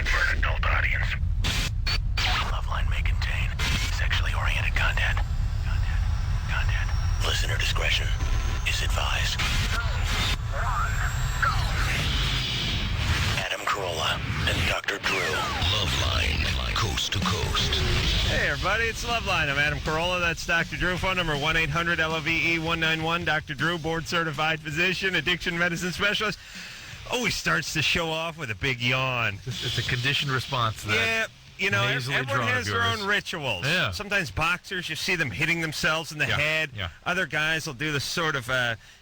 content for an adult audience. Loveline may contain sexually oriented content. Listener discretion is advised. Adam Carolla and Dr. Drew. Loveline, coast to coast. Hey, everybody, it's Loveline. I'm Adam Carolla. That's Dr. Drew. Phone number 1-800-LOVE-191. Dr. Drew, board-certified physician, addiction medicine specialist. Always starts the show off with a big yawn. It's a conditioned response to that. Yeah. You know, everyone has their own rituals. Yeah. Sometimes boxers, you see them hitting themselves in the head. Yeah. Other guys will do the sort of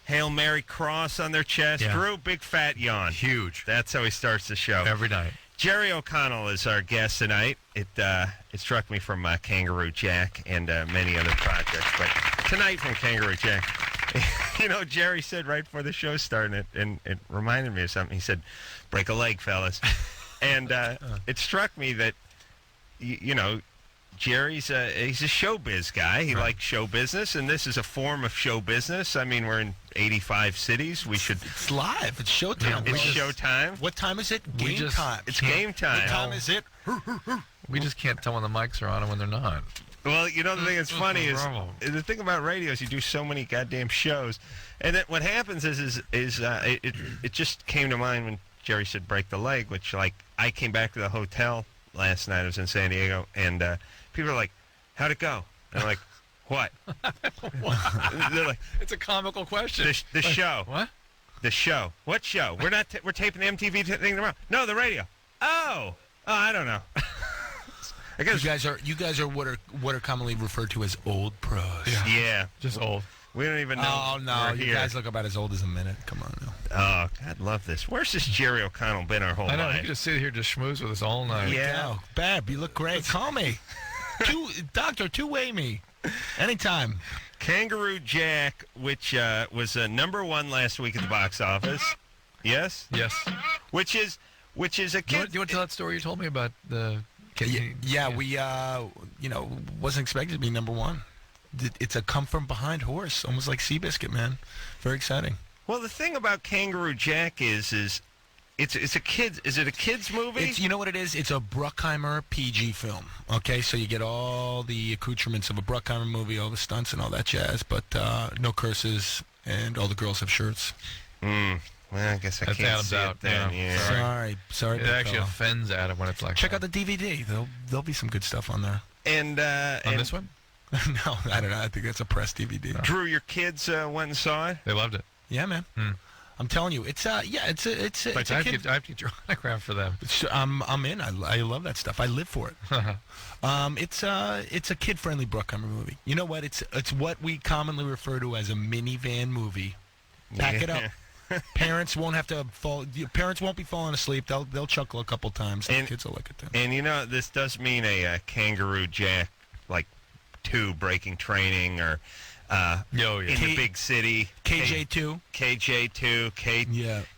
Hail Mary cross on their chest. Yeah. Drew, big fat yawn. Huge. That's how he starts the show. Every night. Jerry O'Connell is our guest tonight. It struck me from Kangaroo Jack and many other projects. But tonight from Kangaroo Jack, you know, Jerry said right before the show started, and it reminded me of something. He said, break a leg, fellas. And it struck me that, you know, Jerry's he's a showbiz guy. He likes show business, and this is a form of show business. I mean, we're in 85 cities. It's live. It's showtime. It's showtime. What time is it? Game time. It's game time. What time is it? We just can't tell when the mics are on and when they're not. Well, you know, the thing that's funny is the thing about radio is you do so many goddamn shows, and then what happens is it just came to mind when Jerry said break the leg, which, like, I came back to the hotel last night. I was in San Diego, and people are like, how'd it go? And I'm like, what? They're like, it's a comical question. The show. What? The show. What show? We're not. We're taping the MTV thing tomorrow. No, the radio. Oh, I don't know. I guess you guys are what are commonly referred to as old pros. Yeah. Just old. We don't even know. Oh no, you here. guys look about as old as a minute. Come on now. Oh, God, love this. Where's this Jerry O'Connell been our whole life? I know. You just sit here, just schmooze with us all night. Yeah. Bab, you look great. Call me. Doctor, two-way me. Anytime. Kangaroo Jack, which was number one last week at the box office. Yes? Yes. Which is a kid. Do you want to tell that story you told me about the... Yeah, we, wasn't expected to be number one. It's a come-from-behind horse, almost like Seabiscuit, man. Very exciting. Well, the thing about Kangaroo Jack is it's a kid's. Is it a kid's movie? You know what it is? It's a Bruckheimer PG film. Okay, so you get all the accoutrements of a Bruckheimer movie, all the stunts and all that jazz, but no curses, and all the girls have shirts. Well, I guess I can't see it then. Yeah. Sorry. It actually offends Adam when it's like Check that. out the DVD. There'll be some good stuff on there. And on this one? No, I don't know. I think that's a press DVD. Drew, your kids went and saw it? They loved it. Yeah, man. I'm telling you, it's a kid. I have to get your autograph for them. I'm in. I love that stuff. I live for it. It's a kid-friendly Bruckheimer movie. You know what? It's what we commonly refer to as a minivan movie. Pack it up. Parents won't have to fall. Parents won't be falling asleep. They'll chuckle a couple times. And kids will look at them. And you know, this does mean a Kangaroo Jack, like 2 breaking training or in the big city. KJ2.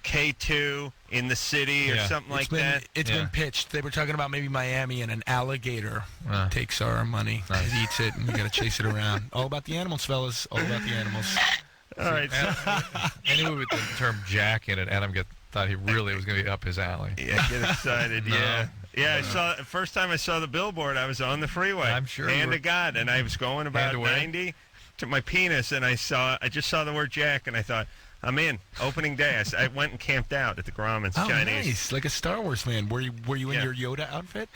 K2 in the city or something like that. It's been pitched. They were talking about maybe Miami, and an alligator takes our money and eats it, and we got to chase it around. All about the animals, fellas. All about the animals. All right. Any movie with the term Jack in it, Adam thought he really was going to be up his alley. Yeah, get excited. Yeah. Yeah, first time I saw the billboard, I was on the freeway. I'm sure. Hand to God, and I was going about 90 to my penis, and I just saw the word Jack, and I thought, I'm in. Opening day. I went and camped out at the Grauman's Chinese. Nice. Like a Star Wars fan. Were you in your Yoda outfit?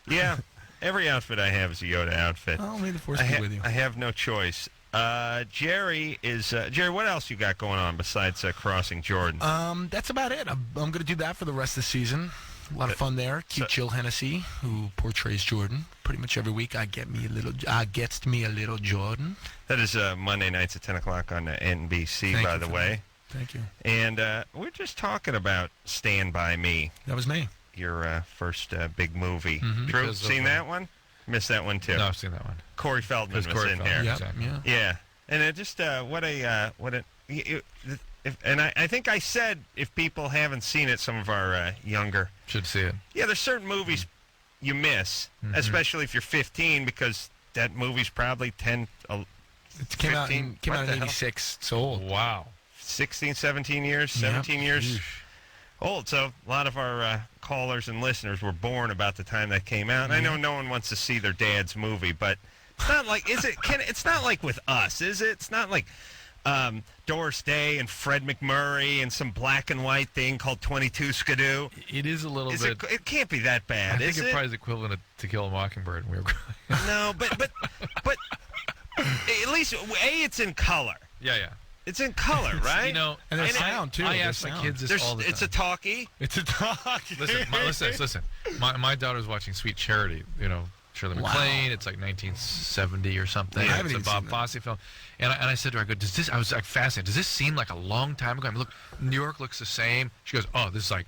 Yeah. Every outfit I have is a Yoda outfit. Oh, may the force be with you. I have no choice. Jerry, what else you got going on besides Crossing Jordan? That's about it. I'm going to do that for the rest of the season. A lot of fun there. Cute Jill Hennessy, who portrays Jordan pretty much every week. Gets me a little Jordan. That is Monday nights at 10 o'clock on NBC, by the way. Thank you. And we're just talking about Stand By Me. That was me. Your first big movie. Mm-hmm. Drew, seen that one? Missed that one too. No, I've seen that one. Corey Feldman was in here. Yeah. And it just and I think I said if people haven't seen it, some of our younger should see it. Yeah, there's certain movies you miss, especially if you're 15, because that movie's probably 10. It came out in '86. It's old. Wow. 16, 17 years, 17 years. old. So a lot of our callers and listeners were born about the time that came out. And I know no one wants to see their dad's movie, but it's not like it's not like with us, is it? It's not like Doris Day and Fred McMurray and some black and white thing called 22 Skidoo. It is a little bit. It can't be that bad, I think is it's it? probably the equivalent of To Kill a Mockingbird. We were No, but at least it's in color. yeah. It's in color, right? You know, And there's sound, too. I There's ask my sound. kids this all the time. It's a talkie. It's a talk. Listen. My daughter's watching Sweet Charity. You know, Shirley Wow. MacLaine. It's like 1970 or something. I haven't It's a even Bob seen that. Fosse film. And I said to her, I go, does this? I was like fascinated. Does this seem like a long time ago? I mean, look, New York looks the same. She goes, oh, this is like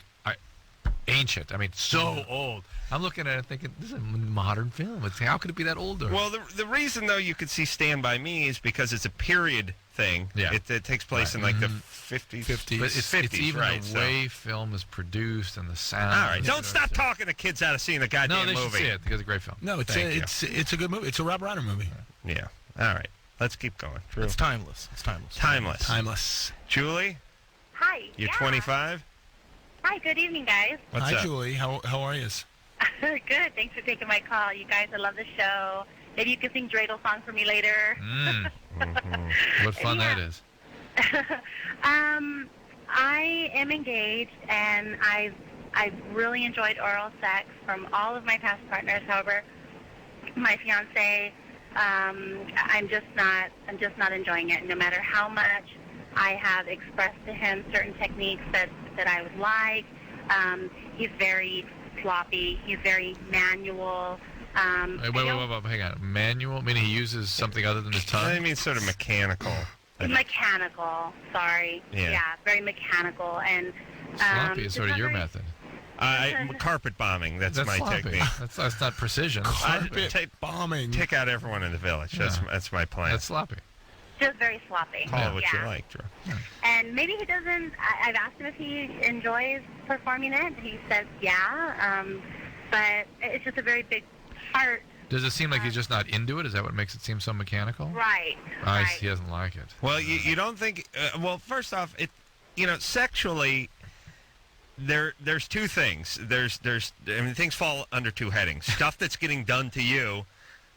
ancient. I mean, so old. I'm looking at it thinking, this is a modern film. How could it be that older? Well, the reason, though, you could see Stand By Me is because it's a period thing. Yeah. It takes place in, like, the 50s. 50s. But it's 50s, even right, the way film is produced and the sound. All right, and don't stop talking to kids out of seeing the No, goddamn they should movie. see it because it's a great film. No, it's Thank you. it's a good movie. It's a Rob Reiner movie. Yeah. All right. Let's keep going. Drew. It's timeless. Timeless. Timeless. Julie, Hi. you're yeah. 25? Hi, good evening, guys. What's Hi, up? Julie. How are you? Good. Thanks for taking my call. You guys, I love the show. Maybe you can sing dreidel song for me later. What fun that is. I am engaged, and I've really enjoyed oral sex from all of my past partners. However, my fiance, I'm just not enjoying it. No matter how much I have expressed to him certain techniques that I would like, he's very sloppy. He's very manual. Wait, hang on. Manual? Meaning he uses something other than his I tongue? mean, sort of mechanical. Mechanical. Sorry. Yeah. Very mechanical and. Sloppy is just sort of not your very- method. Carpet bombing. That's my sloppy. technique. That's not precision. That's sloppy. Bombing. Take out everyone in the village. That's my plan. That's sloppy. Just very sloppy. Call it what you Yeah. like, Drew. And maybe he doesn't. I've asked him if he enjoys performing it. He says yeah, but it's just a very big part. Does it seem like he's just not into it? Is that what makes it seem so mechanical? Right. I right. see. He doesn't like it. Well, you don't think? Well, first off, sexually, there's two things. Things fall under two headings: stuff that's getting done to you,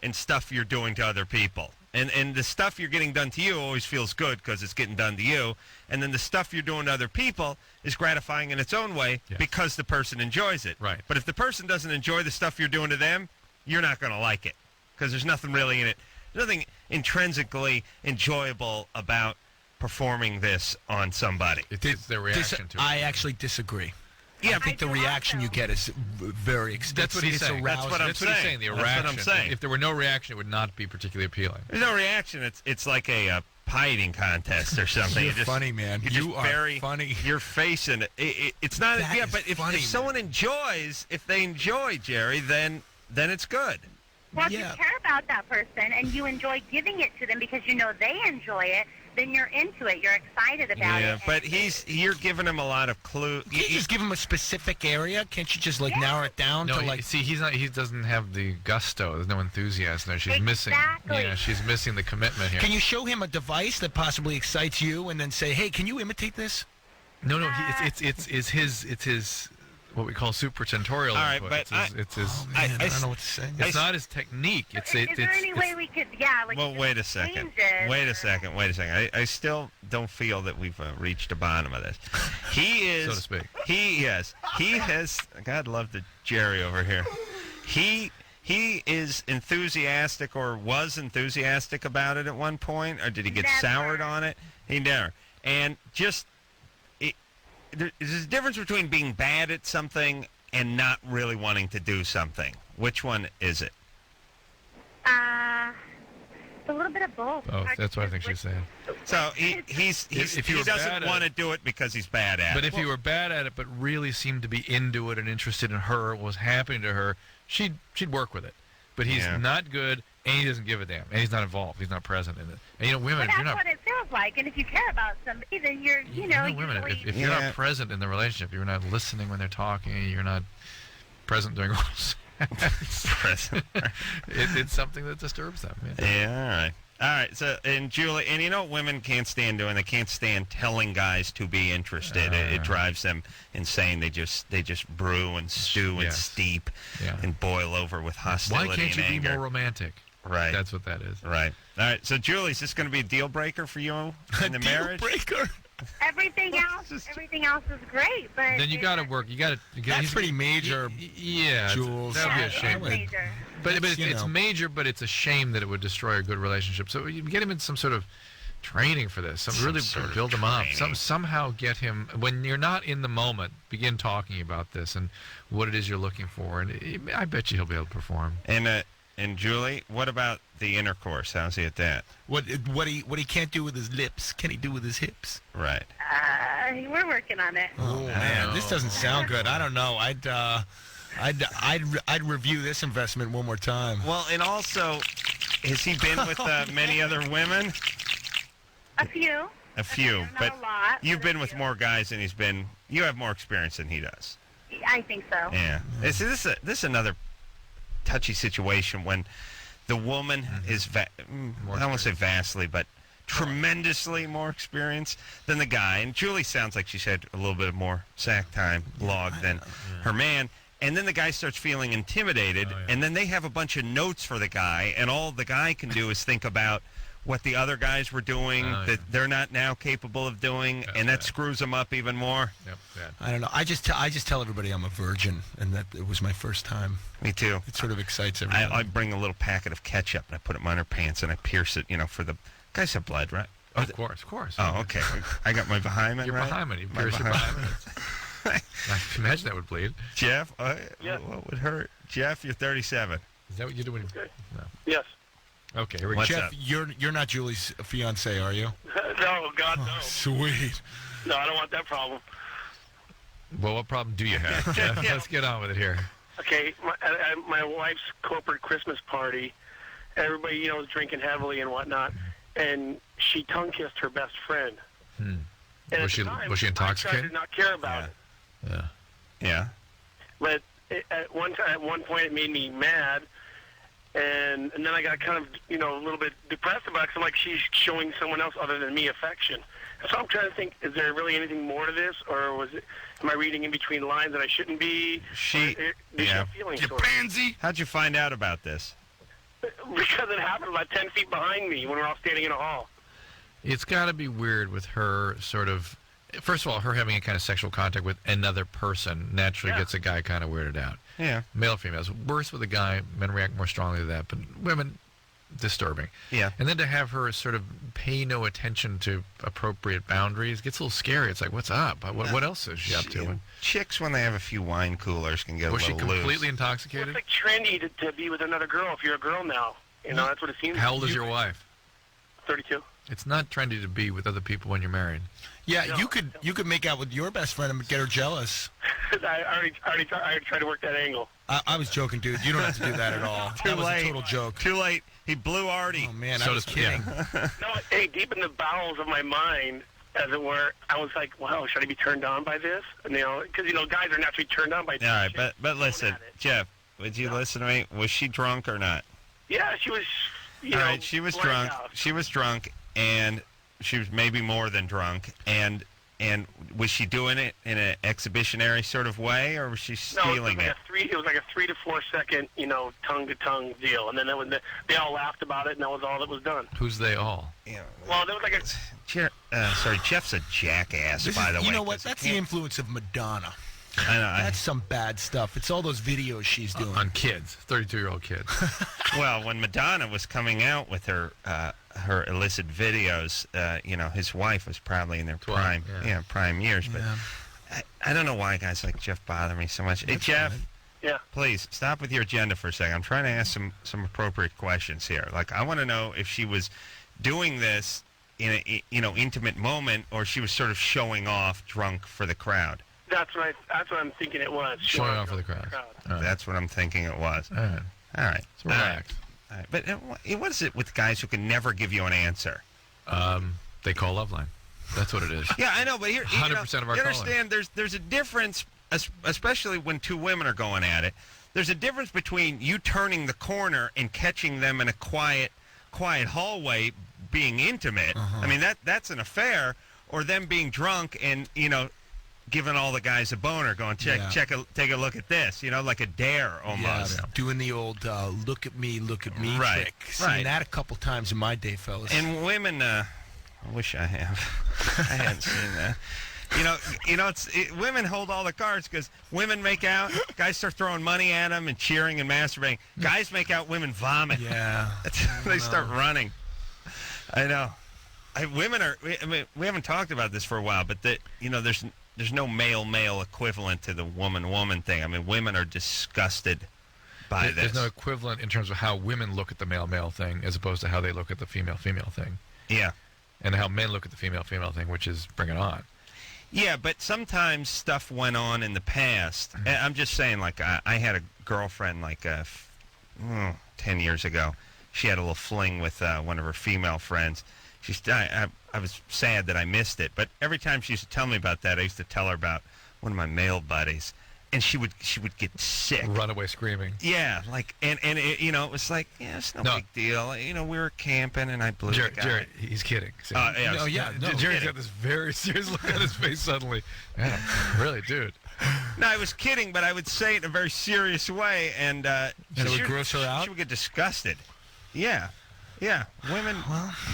and stuff you're doing to other people. And the stuff you're getting done to you always feels good because it's getting done to you, and then the stuff you're doing to other people is gratifying in its own way because the person enjoys it. Right. But if the person doesn't enjoy the stuff you're doing to them, you're not going to like it because there's nothing really in it. There's nothing intrinsically enjoyable about performing this on somebody. It's their reaction to it. I actually disagree. Yeah, I think the do reaction you also. get is very extensive. That's what he's It's saying. arousing. That's what I'm That's what he's saying. saying. The That's what I'm reaction. saying. If there were no reaction, it would not be particularly appealing. There's no reaction. It's like a pie eating contest or something. You're funny, man. You are funny. Your face in it. It's not. That is but if funny, someone enjoys, if they enjoy Jerry, then it's good. Well, if Yeah. you care about that person and you enjoy giving it to them because you know they enjoy it, then you're into it. You're excited about it. Yeah, but and you're giving him a lot of clue. Can't you just give him a specific area? Can't you just narrow it down No, to like? he's not. He doesn't have the gusto. There's no enthusiasm there. She's missing. Exactly. Yeah, she's missing the commitment here. Can you show him a device that possibly excites you, and then say, "Hey, can you imitate this?" No. It's his what we call supertentorial. All right, input. but it's his. Man, I I don't know what to say. It's not his technique. is there any way we could, Well, wait a second. Wait a second. I still don't feel that we've reached the bottom of this. He is, So to speak. He has. God love the Jerry over here. He is enthusiastic, or was enthusiastic about it at one point, or did he get Never. soured on it? He never. And just there's a difference between being bad at something and not really wanting to do something. Which one is it? It's a little bit of both. Oh, that's what I think she's saying. So he If you were bad doesn't at want to it- do it because he's bad at But it. if he were bad at it, but really seemed to be into it and interested in her, what was happening to her, she'd work with it. But he's Yeah. not good, and he doesn't give a damn, and he's not involved. He's not present in it. And women, But if that's you're not what it feels like. And if you care about somebody, then you're, women, usually... if you're Yeah. not present in the relationship, you're not listening when they're talking, you're not present during oral sex, Present. it's something that disturbs them. Yeah. Yeah, all right. All right, so, and Julie, and you know what women can't stand doing? They can't stand telling guys to be interested. It drives them insane. They just brew and stew and steep and boil over with hostility Why can't you and be anger. more romantic? Right. That's what that is. Right. All right, so Julie, is this going to be a deal breaker for you in the marriage? Deal breaker. Everything else is great, but Then you got to work. You got to. That's pretty major. Yeah, Jules. That would be a it shame. is major. But You it's know. major, but it's a shame that it would destroy a good relationship. So you get him in some sort of training for this. Really sort of build him up. training. Somehow get him, when you're not in the moment, begin talking about this and what it is you're looking for. And I bet you he'll be able to perform. And Julie, what about the intercourse? How's he at that? What he can't do with his lips, can he do with his hips? Right. We're working on it. Oh man, this doesn't sound good. I don't know. I'd review this investment one more time. Well, and also, has he been with many other women? A few. A few, Not but a lot, you've but a been with few. more guys than he's been. You have more experience than he does. I think so. Yeah. This is another touchy situation when the woman is, I don't want to say vastly, but tremendously more experienced than the guy. And Julie sounds like she's had a little bit of more sack time logged than her man. And then the guy starts feeling intimidated, and then they have a bunch of notes for the guy, and all the guy can do is think about what the other guys were doing that they're not now capable of doing, and that screws them up even more. Yep. I don't know. I just tell everybody I'm a virgin, and that it was my first time. Me too. It sort of excites everybody. I bring a little packet of ketchup, and I put it in my underpants, and I pierce it, for the guys have blood, right? Of course. Oh, okay. I got my behind Your right? behind you My pierce your behind. behind. I imagine that would bleed. Jeff, what would hurt? Jeff, you're 37. Is that what you're doing? No. Yes. Okay, here we go. What's Jeff, up? you're not Julie's fiance, are you? No, God, no. Sweet. No, I don't want that problem. Well, what problem do you have, Jeff? Let's get on with it here. Okay, at my wife's corporate Christmas party, everybody, is drinking heavily and whatnot, and she tongue-kissed her best friend. And at Was she the time, intoxicated? I tried to not care about it. Yeah. Yeah. But at one point, it made me mad, and then I got kind of, a little bit depressed about it, because I'm like, she's showing someone else other than me affection. So I'm trying to think, is there really anything more to this, or am I reading in between lines that I shouldn't be? Does she have feelings You towards me? pansy. How'd you find out about this? Because it happened about 10 feet behind me when we were all standing in a hall. It's got to be weird with her sort of, first of all, her having a kind of sexual contact with another person naturally gets a guy kind of weirded out. Yeah. Male, females. Worse with a guy, men react more strongly to that, but women, disturbing. Yeah. And then to have her sort of pay no attention to appropriate boundaries gets a little scary. It's like, what's up? What else is she up to? Chicks, when they have a few wine coolers, can get Was a she little completely loose. Well, intoxicated? it's like trendy to be with another girl if you're a girl now. That's what it seems How old is your wife? 32. It's not trendy to be with other people when you're married. Yeah, No. you could make out with your best friend and get her jealous. I already tried to work that angle. I was joking, dude. You don't have to do that at all. That was a total joke. Too late. He blew Artie. Oh man, So I was does- kidding. No, hey, deep in the bowels of my mind, as it were, I was like, wow, should I be turned on by this? And, because, guys are naturally turned on by All right, chicks. but listen, at it. Jeff, would you listen to me? Was she drunk or not? Yeah, she was, All right, she was blanked drunk. out. She was drunk, and she was maybe more than drunk. And was she doing it in an exhibitionary sort of way, or was she stealing it? It was like a 3 to 4 second, tongue-to-tongue deal. And then they all laughed about it, and that was all that was done. Who's they all? Yeah. Well, there was like a... Sorry, Jeff's a jackass, This by is, the way. you know what? 'cause I That's the can't- influence of Madonna. I know. That's some bad stuff. It's all those videos she's doing. On kids, 32-year-old kids. Well, when Madonna was coming out with her illicit videos, his wife was probably in their 12, prime, yeah. prime years. But Yeah. I don't know why guys like Jeff bother me so much. Hey, Jeff, Yeah. please stop with your agenda for a second. I'm trying to ask some appropriate questions here. Like, I want to know if she was doing this in a intimate moment, or she was sort of showing off, drunk for the crowd. That's what I'm thinking it was. Showing off for the crowd. All right. That's what I'm thinking it was. All right. All right. Let's relax. All right. But what is it with guys who can never give you an answer? They call Loveline. That's what it is. Yeah, I know, but here, 100% of our you callers. understand, there's a difference, especially when two women are going at it. There's a difference between you turning the corner and catching them in a quiet quiet hallway being intimate. I mean, that's an affair, or them being drunk and, giving all the guys a boner, going, take a look at this, like a dare almost. Yeah, doing the old look at me Right, trick. Seen that a couple times in my day, fellas. And women, I wish I have. I hadn't seen that. Women hold all the cards because women make out, guys start throwing money at them and cheering and masturbating. Guys make out, women vomit. Yeah. They start running. I know. Women are. I mean, we haven't talked about this for a while, but there's no male equivalent to the woman thing. I mean, women are disgusted by this. There's no equivalent in terms of how women look at the male thing as opposed to how they look at the female thing. Yeah. And how men look at the female thing, which is bring it on. Yeah, but sometimes stuff went on in the past. I'm just saying, like, I had a girlfriend, like, 10 years ago. She had a little fling with one of her female friends. I was sad that I missed it, but every time she used to tell me about that, I used to tell her about one of my male buddies, and she would get sick, run away screaming. Yeah, like and it, it was like, yeah, it's no big deal. We were camping, and I blew the guy. Jerry, he's kidding. See? Jerry's got this very serious look on his face suddenly. Yeah, really, dude. No, I was kidding, but I would say it in a very serious way, and it would gross her out. She would get disgusted. Yeah. Yeah,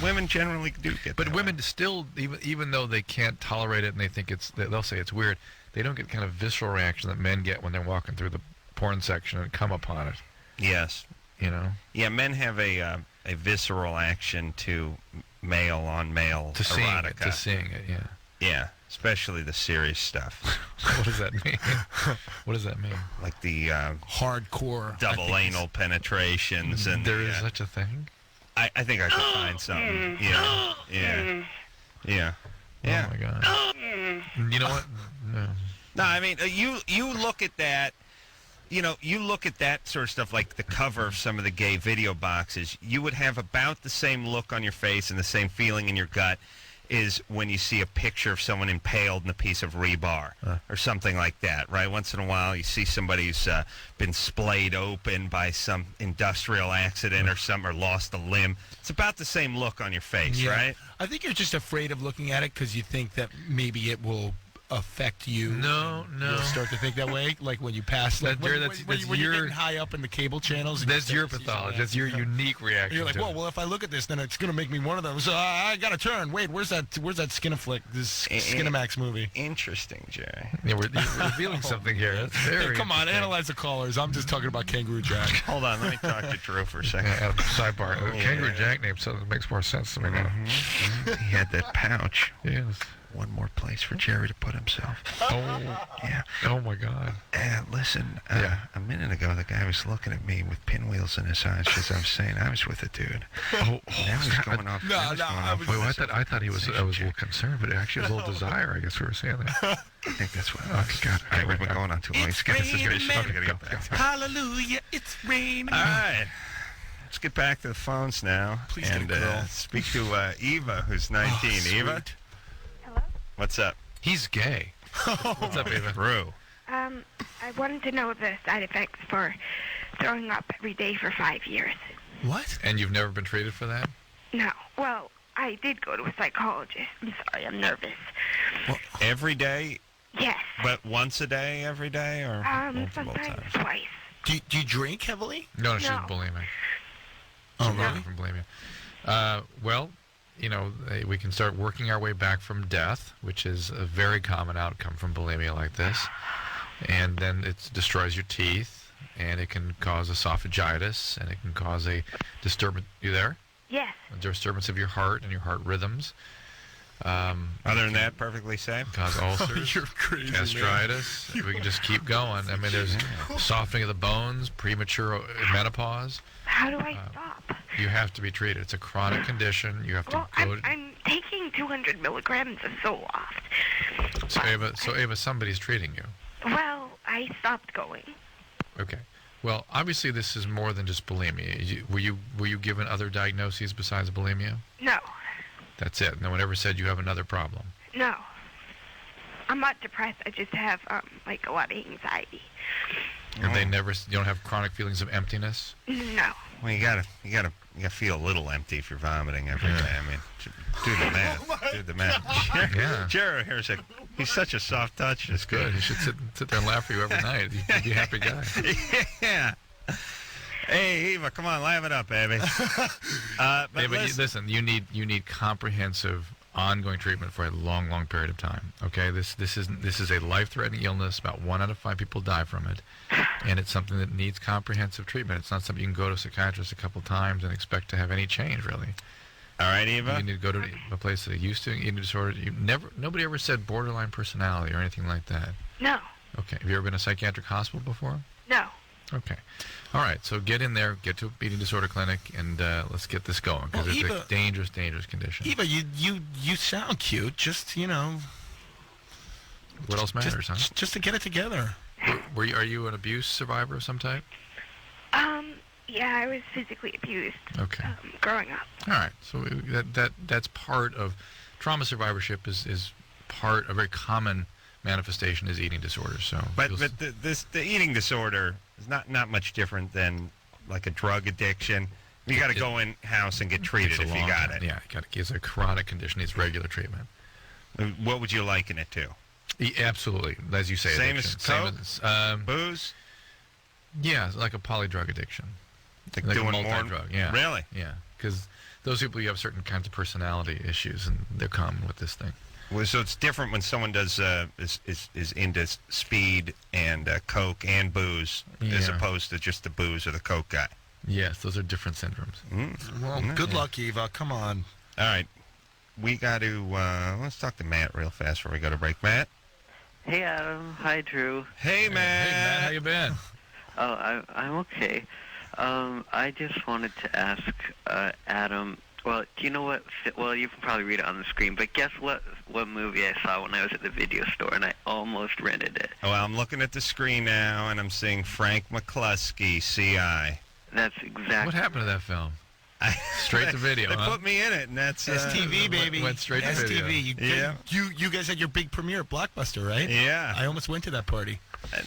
women generally do get. But women still, even though they can't tolerate it and they think they'll say it's weird, they don't get kind of visceral reaction that men get when they're walking through the porn section and come upon it. Yes. Yeah, men have a visceral action to male on male erotica. To seeing it, yeah. Yeah, especially the serious stuff. What does that mean? What does that mean? Like the hardcore double anal penetrations and there is such a thing. I think I could find something. Yeah. Oh my God. You know what? No, I mean, you look at that. You look at that sort of stuff, like the cover of some of the gay video boxes. You would have about the same look on your face and the same feeling in your gut is when you see a picture of someone impaled in a piece of rebar or something like that, right? Once in a while, you see somebody who's been splayed open by some industrial accident or lost a limb. It's about the same look on your face, right? I think you're just afraid of looking at it because you think that maybe it will affect you. No. You'll start to think that way, like when you pass. Like when you're getting high up in the cable channels. That's your pathology. That's your unique reaction. You're like, well, if I look at this, then it's going to make me one of them. So I got to turn. Wait, where's that Skinaflick? This Skinamax movie. Interesting, Jay. Yeah, we're revealing something here. That's very. Hey, come on, analyze the callers. I'm just talking about Kangaroo Jack. Hold on, let me talk to Drew for a second. Sidebar. Kangaroo Jack name makes more sense to me now. He had that pouch. Yes. One more place for Jerry to put himself. Oh, yeah. Oh my God. Listen, a minute ago, the guy was looking at me with pinwheels in his eyes because I was saying I was with a dude. That was going off. I thought he was. I was a little concerned, but it actually was a little desire. I guess we were saying that. I think that's what. Okay, God. Okay, we've been going on too long. It's raining. Hallelujah, it's raining. All right. Let's get back to the phones now. Please and speak to Eva, who's 19. Eva? Hello? What's up? He's gay. What's up, Eva? Drew. I wanted to know the side effects for throwing up every day for 5 years. What? And you've never been treated for that? No. Well, I did go to a psychologist. I'm sorry, I'm nervous. Well, every day? Yes. But once a day, every day, or multiple sometimes times? twice. Do you drink heavily? No, she's bulimic. Oh, really? From bulimia. Well, we can start working our way back from death, which is a very common outcome from bulimia like this. And then it destroys your teeth, and it can cause esophagitis, and it can cause a disturbance. You there? Yes. A disturbance of your heart and your heart rhythms. Other than that, perfectly safe. Cause ulcers, You're crazy, gastritis. We can just keep going. I mean, there's softening of the bones, premature menopause. How do I stop? You have to be treated. It's a chronic condition. You have to go. I'm taking 200 milligrams of Zoloft. So Ava, somebody's treating you. Well, I stopped going. Okay. Well, obviously this is more than just bulimia. Were you given other diagnoses besides bulimia? No. That's it. No one ever said you have another problem. No. I'm not depressed. I just have a lot of anxiety. And you don't have chronic feelings of emptiness? No. Well, you gotta You gotta feel a little empty if you're vomiting every day. I mean, do the math. Do the math. Yeah. Jared here's he's such a soft touch. It's Good. You should sit there and laugh for you every night. You'd be a happy guy. Yeah. Hey, Eva, come on, laugh it up, baby. But listen, you need comprehensive, ongoing treatment for a long, long period of time. Okay, this is a life-threatening illness. About 1 out of 5 people die from it, and it's something that needs comprehensive treatment. It's not something you can go to a psychiatrist a couple times and expect to have any change, really. All right, Eva. You need to go to a place that used to eating disorder. Nobody ever said borderline personality or anything like that. No. Okay. Have you ever been in a psychiatric hospital before? No. Okay. All right. So get in there, get to a eating disorder clinic, and let's get this going because it's a dangerous, dangerous condition. Eva, you sound cute. Just what else matters, huh? Just to get it together. Are you an abuse survivor of some type? Yeah, I was physically abused. Okay. Growing up. All right. So that's part of trauma survivorship. Is part a very common manifestation is eating disorders. So, but the eating disorder is not much different than like a drug addiction. You got to go in house and get treated if you got it. Yeah, it's a chronic condition. Needs regular treatment. What would you liken it to? Absolutely, as you say. Same addiction. as coke, booze. Yeah, it's like a polydrug addiction. Like doing a multi-drug. Yeah. Really? Yeah, because those people, you have certain kinds of personality issues, and they're common with this thing. Well, so it's different when someone does is into speed and coke and booze, as opposed to just the booze or the coke guy. Yes, those are different syndromes. Well, good luck, Eva. Come on. All right, we got to let's talk to Matt real fast before we go to break. Matt. Hey, Adam. Hi, Drew. Hey, Matt. Hey, Matt. How you been? Oh, I'm okay. I just wanted to ask Adam. Well, do you know what? Well, you can probably read it on the screen. But guess what movie I saw when I was at the video store, and I almost rented it. Oh, well, I'm looking at the screen now, and I'm seeing Frank McCluskey, CI. That's exactly. What happened to that film? Straight to video. They huh? put me in it, and that's STV, baby. Went straight to video. STV. You guys had your big premiere at Blockbuster, right? Yeah. I almost went to that party. I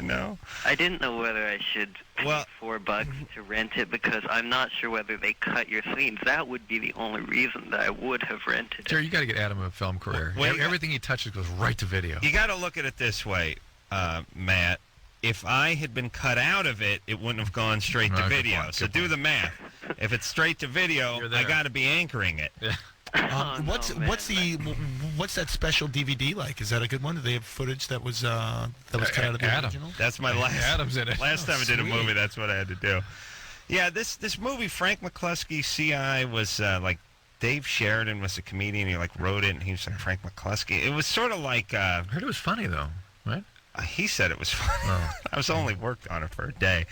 know. I didn't know whether I should pay $4 to rent it because I'm not sure whether they cut your scenes. That would be the only reason that I would have rented it. Jerry, you got to get Adam a film career. Everything he touches goes right to video. You got to look at it this way, Matt. If I had been cut out of it, it wouldn't have gone straight to video. So do the math. If it's straight to video, I got to be anchoring it. Yeah. What's that special DVD like? Is that a good one? Do they have footage that was cut out of the original? That's my last. Adam's in it. Last time I did a movie, that's what I had to do. Yeah, this movie, Frank McCluskey, CI, was like Dave Sheridan was a comedian. He like wrote it, and he was like Frank McCluskey. It was sort of like. I heard it was funny though, right? He said it was funny. Oh. I was only worked on it for a day.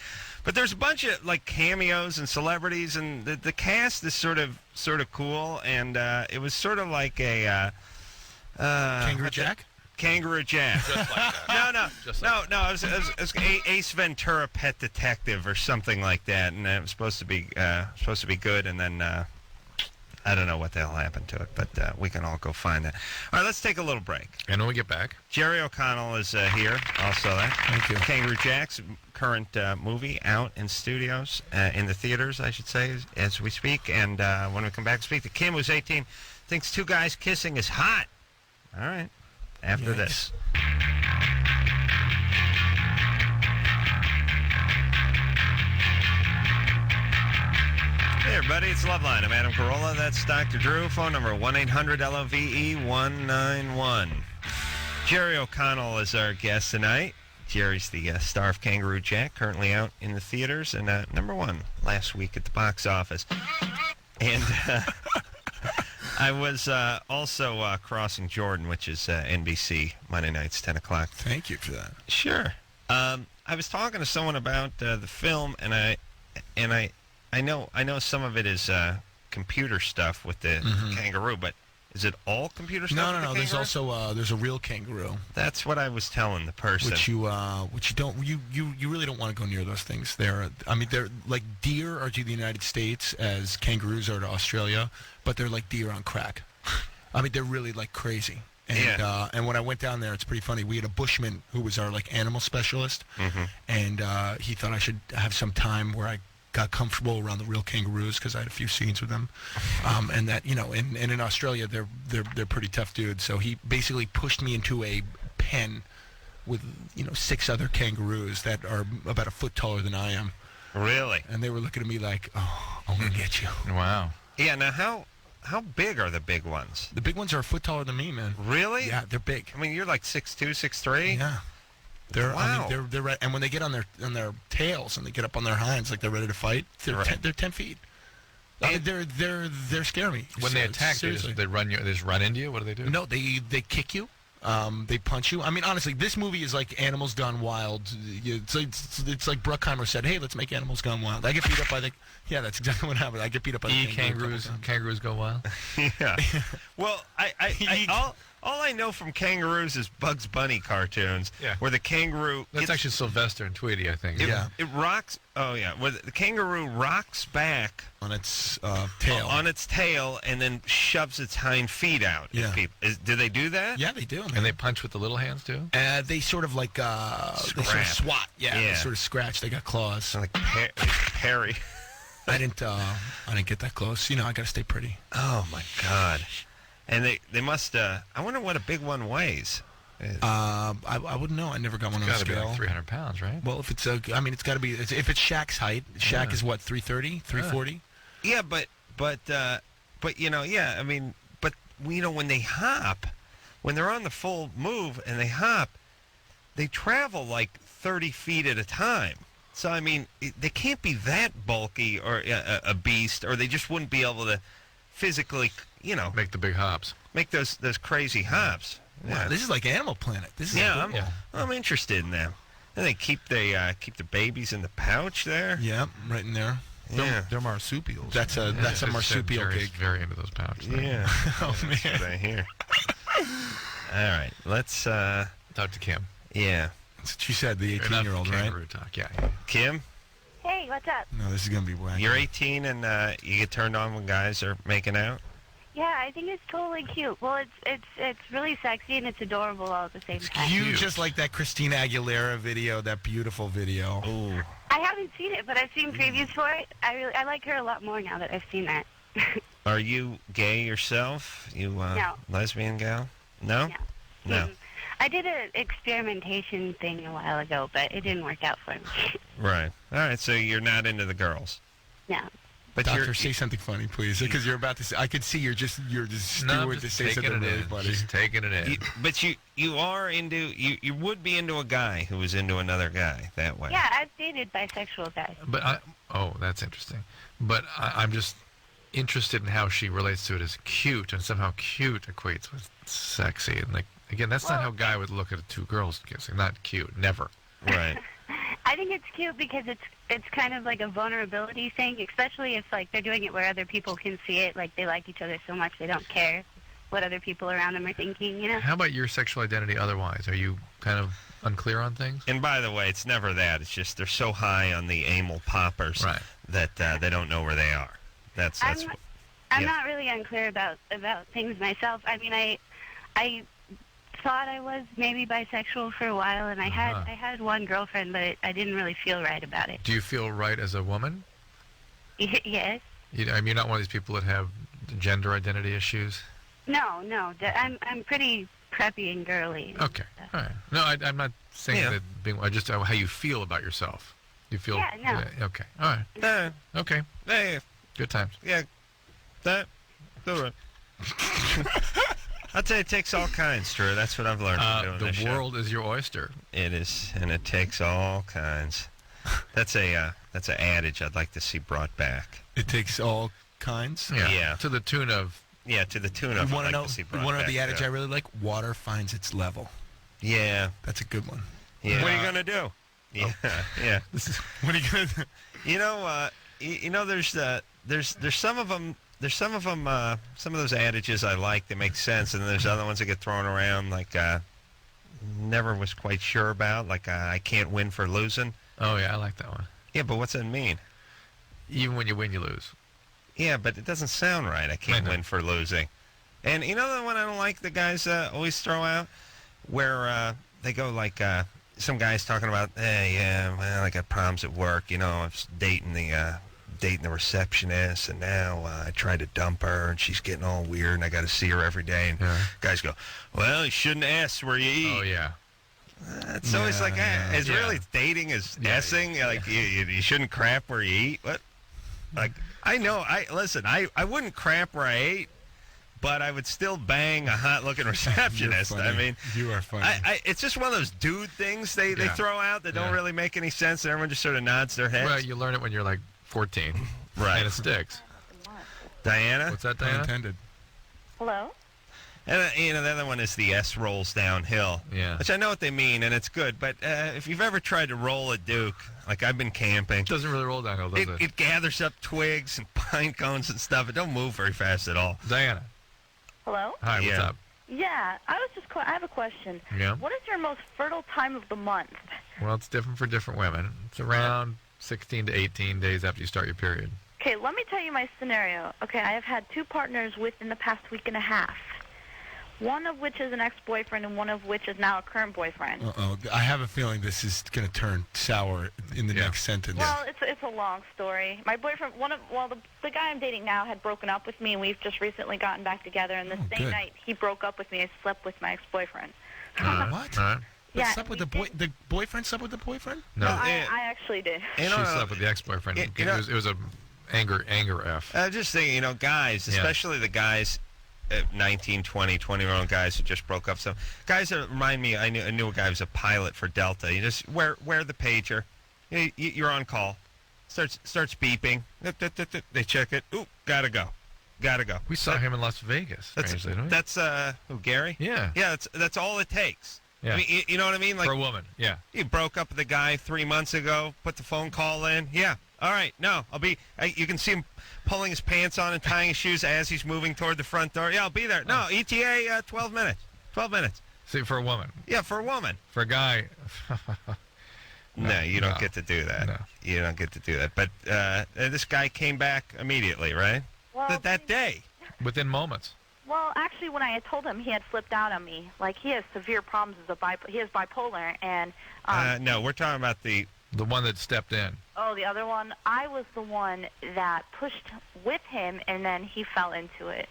But there's a bunch of like cameos and celebrities, and the cast is sort of cool, and it was sort of like a Kangaroo Jack. Kangaroo Jack. Just like that. No. It was Ace Ventura: Pet Detective or something like that, and it was supposed to be good, and then I don't know what the hell happened to it, but we can all go find that. All right, let's take a little break. And when we get back, Jerry O'Connell is here, also there. Thank you. Kangaroo Jack's current movie out in studios, in the theaters, I should say, as we speak. And when we come back, speak to Kim, who's 18, thinks two guys kissing is hot. All right, after this. Hey, everybody, it's Loveline. I'm Adam Carolla. That's Dr. Drew. Phone number 1-800-LOVE-191. Jerry O'Connell is our guest tonight. Jerry's the star of Kangaroo Jack, currently out in the theaters, and number one last week at the box office. And I was also Crossing Jordan, which is NBC, Monday nights, 10 o'clock. Thank you for that. Sure. I was talking to someone about the film, and I know some of it is computer stuff with the kangaroo, but is it all computer stuff? No. The There's also there's a real kangaroo. That's what I was telling the person. Which you really don't want to go near those things. They're like deer are to the United States as kangaroos are to Australia, but they're like deer on crack. I mean, they're really like crazy. And and when I went down there, it's pretty funny. We had a bushman who was our like animal specialist, and he thought I should have some time where I got comfortable around the real kangaroos because I had a few scenes with them, and that and in Australia they're pretty tough dudes. So he basically pushed me into a pen with 6 other kangaroos that are about a foot taller than I am. Really? And they were looking at me like, "Oh, I'm gonna get you." Wow. Yeah. Now, how big are the big ones? The big ones are a foot taller than me, man. Really? Yeah, they're big. I mean, you're like 6'2", 6'3". Yeah. They're, Wow. I mean, they're and when they get on their tails and they get up on their hinds like they're ready to fight, they're Right. they're 10 feet. I mean, they're scary me. When they attack, they seriously. just run into you. What do they do? No, they kick you. They punch you. I mean, honestly, this movie is like Animals Gone Wild. It's like Bruckheimer said, "Hey, let's make Animals Gone Wild." I get beat up by the. Yeah, that's exactly what happened. I get beat up by the Kangaroos. Kangaroos go wild. Yeah. Well, all I know from kangaroos is Bugs Bunny cartoons, Yeah. where the kangaroo. That's actually Sylvester and Tweety, I think. It rocks. Oh yeah, where the kangaroo rocks back on its tail. On its tail, and then shoves its hind feet out. Yeah. Do they do that? Yeah, they do. Man. And they punch with the little hands too. They sort of like they sort of Scrap. swat. Yeah, Yeah. they sort of scratch. They got claws. Like Perry. I didn't get that close. I got to stay pretty. Oh my God. And they must. I wonder what a big one weighs. I wouldn't know. I never got one on the Got to be scale. like 300 pounds, right? Well, if it's it's got to be. If it's Shaq's height, Shaq is what 330, 340. Yeah, but yeah. I mean, but when they hop, when they're on the full move and they hop, they travel like 30 feet at a time. So I mean, they can't be that bulky or a beast, or they just wouldn't be able to physically, Make the big hops. make those crazy hops. Wow, this is like Animal Planet. This is Yeah, like, I'm interested in them. And they keep the babies in the pouch there. yeah, right in there. Yeah. They're marsupials. That's a marsupial Jerry's gig. very into those pouches. Yeah. Oh man. That's what I hear. All right, let's. Talk to Kim. Yeah, That's what you said, the Enough 18-year-old, right? kangaroo talk. Yeah. Kim, Hey, what's up? No, this is gonna be wacky. you're 18 and you get turned on when guys are making out. Yeah, I think it's totally cute. Well, it's really sexy and it's adorable all at the same time. You just like that Christina Aguilera video, that beautiful video. Ooh. I haven't seen it, but I've seen previews for it. I like her a lot more now that I've seen that. Are you gay yourself? You No. lesbian gal? No. Yeah. No. Mm. I did an experimentation thing a while ago, but it didn't work out for me. Right. All right. So you're not into the girls, No. but Doctor, you're. say something funny, please, because you're about to. I could see you're just steward to say something really funny. Just taking it in. But you are into you would be into a guy who was into another guy that way. Yeah, I've dated bisexual guys. But that's interesting. But I'm just interested in how she relates to it as cute, and somehow cute equates with sexy. And like again, that's not how a guy would look at two girls kissing. Not cute, never. Right. I think it's cute because it's kind of like a vulnerability thing, especially if like they're doing it where other people can see it. Like they like each other so much they don't care what other people around them are thinking. How about your sexual identity otherwise? Are you kind of unclear on things? And by the way, it's never that. It's just they're so high on the amyl poppers Right. that they don't know where they are. That's I'm yeah. not really unclear about things myself. I mean, I thought I was maybe bisexual for a while, and I had one girlfriend, but I didn't really feel right about it. Do you feel right as a woman? Yes. I mean, you're not one of these people that have gender identity issues? No. I'm pretty preppy and girly. Okay. All right. No, I'm not saying Yeah. that being. I just how you feel about yourself. You feel. Yeah, no. Okay. All right. Okay. Hey, Good times. yeah, that do it. I'd say it takes all kinds, Drew. That's what I've learned from doing this The show. world is your oyster. It is, and it takes all kinds. That's an adage I'd like to see brought back. It takes all kinds. Yeah. To the tune of. Yeah, to the tune You of. want I'd to like know? to see You brought want to know back, the adage yeah. I really like? Water finds its level. Yeah. That's a good one. Yeah. What are you gonna do? Yeah. Yeah. What are you gonna do? You know, there's some of them. There's some of them. Some of those adages I like that make sense, and then there's other ones that get thrown around like never was quite sure about. Like I can't win for losing. Oh yeah, I like that one. Yeah, but what's that mean? Even when you win, you lose. Yeah, but it doesn't sound right. I can't I know. win for losing. And you know the one I don't like the guys always throw out? Where they go like, some guys talking about, hey, yeah, well, I got problems at work. You know, I was dating the receptionist, and now I tried to dump her, and she's getting all weird, and I got to see her every day. And guys go, well, you shouldn't ask where you eat. Oh, yeah. It's always like, as really dating as essing, like you shouldn't crap where you eat. What? Like, I know, listen, I wouldn't crap where I ate, but I would still bang a hot-looking receptionist. I mean, you are funny. It's just one of those dude things they throw out that don't really make any sense, and everyone just sort of nods their heads. Well, you learn it when you're like 14. Right. And it sticks. Diana? What's that, Diana? Unintended. Hello? And the other one is the S rolls downhill. Yeah. Which I know what they mean, and it's good. But if you've ever tried to roll a Duke, like I've been camping. It doesn't really roll downhill, does it? It gathers up twigs and pine cones and stuff. It don't move very fast at all. Diana. Hello? Hi, what's up? Yeah, I have a question. Yeah. What is your most fertile time of the month? Well, it's different for different women. It's around 16 to 18 days after you start your period. Okay, let me tell you my scenario. Okay, I have had 2 partners within the past week and a half. One of which is an ex-boyfriend and one of which is now a current boyfriend. Uh-oh. I have a feeling this is going to turn sour in the next sentence. Well, it's a long story. My boyfriend, the guy I'm dating now had broken up with me, and we've just recently gotten back together. And the same night he broke up with me, I slept with my ex-boyfriend. What? Yeah, slept with the boyfriend slept with the boyfriend? No, I actually did. she slept with the ex-boyfriend. It was a anger F. I just think, guys, especially the guys, 19, 20, 20-year-old guys who just broke up. So guys that remind me, I knew a guy who was a pilot for Delta. You just wear the pager. You're on call. Starts beeping. They check it. Ooh, gotta go. We saw him in Las Vegas. That's who, Gary? Yeah. Yeah, that's all it takes. Yeah. I mean, you know what I mean? Like, for a woman, yeah. You broke up with the guy 3 months ago, put the phone call in. Yeah. All right. No, you can see him pulling his pants on and tying his shoes as he's moving toward the front door. Yeah, I'll be there. No, ETA, 12 minutes. 12 minutes. See, for a woman. Yeah, for a woman. For a guy. No, you don't get to do that. No. You don't get to do that. But this guy came back immediately, right? Well, that day. Within moments. Well, actually, when I had told him, he had flipped out on me. Like, he has severe problems he has bipolar, and... no, we're talking about the one that stepped in. Oh, the other one? I was the one that pushed with him, and then he fell into it.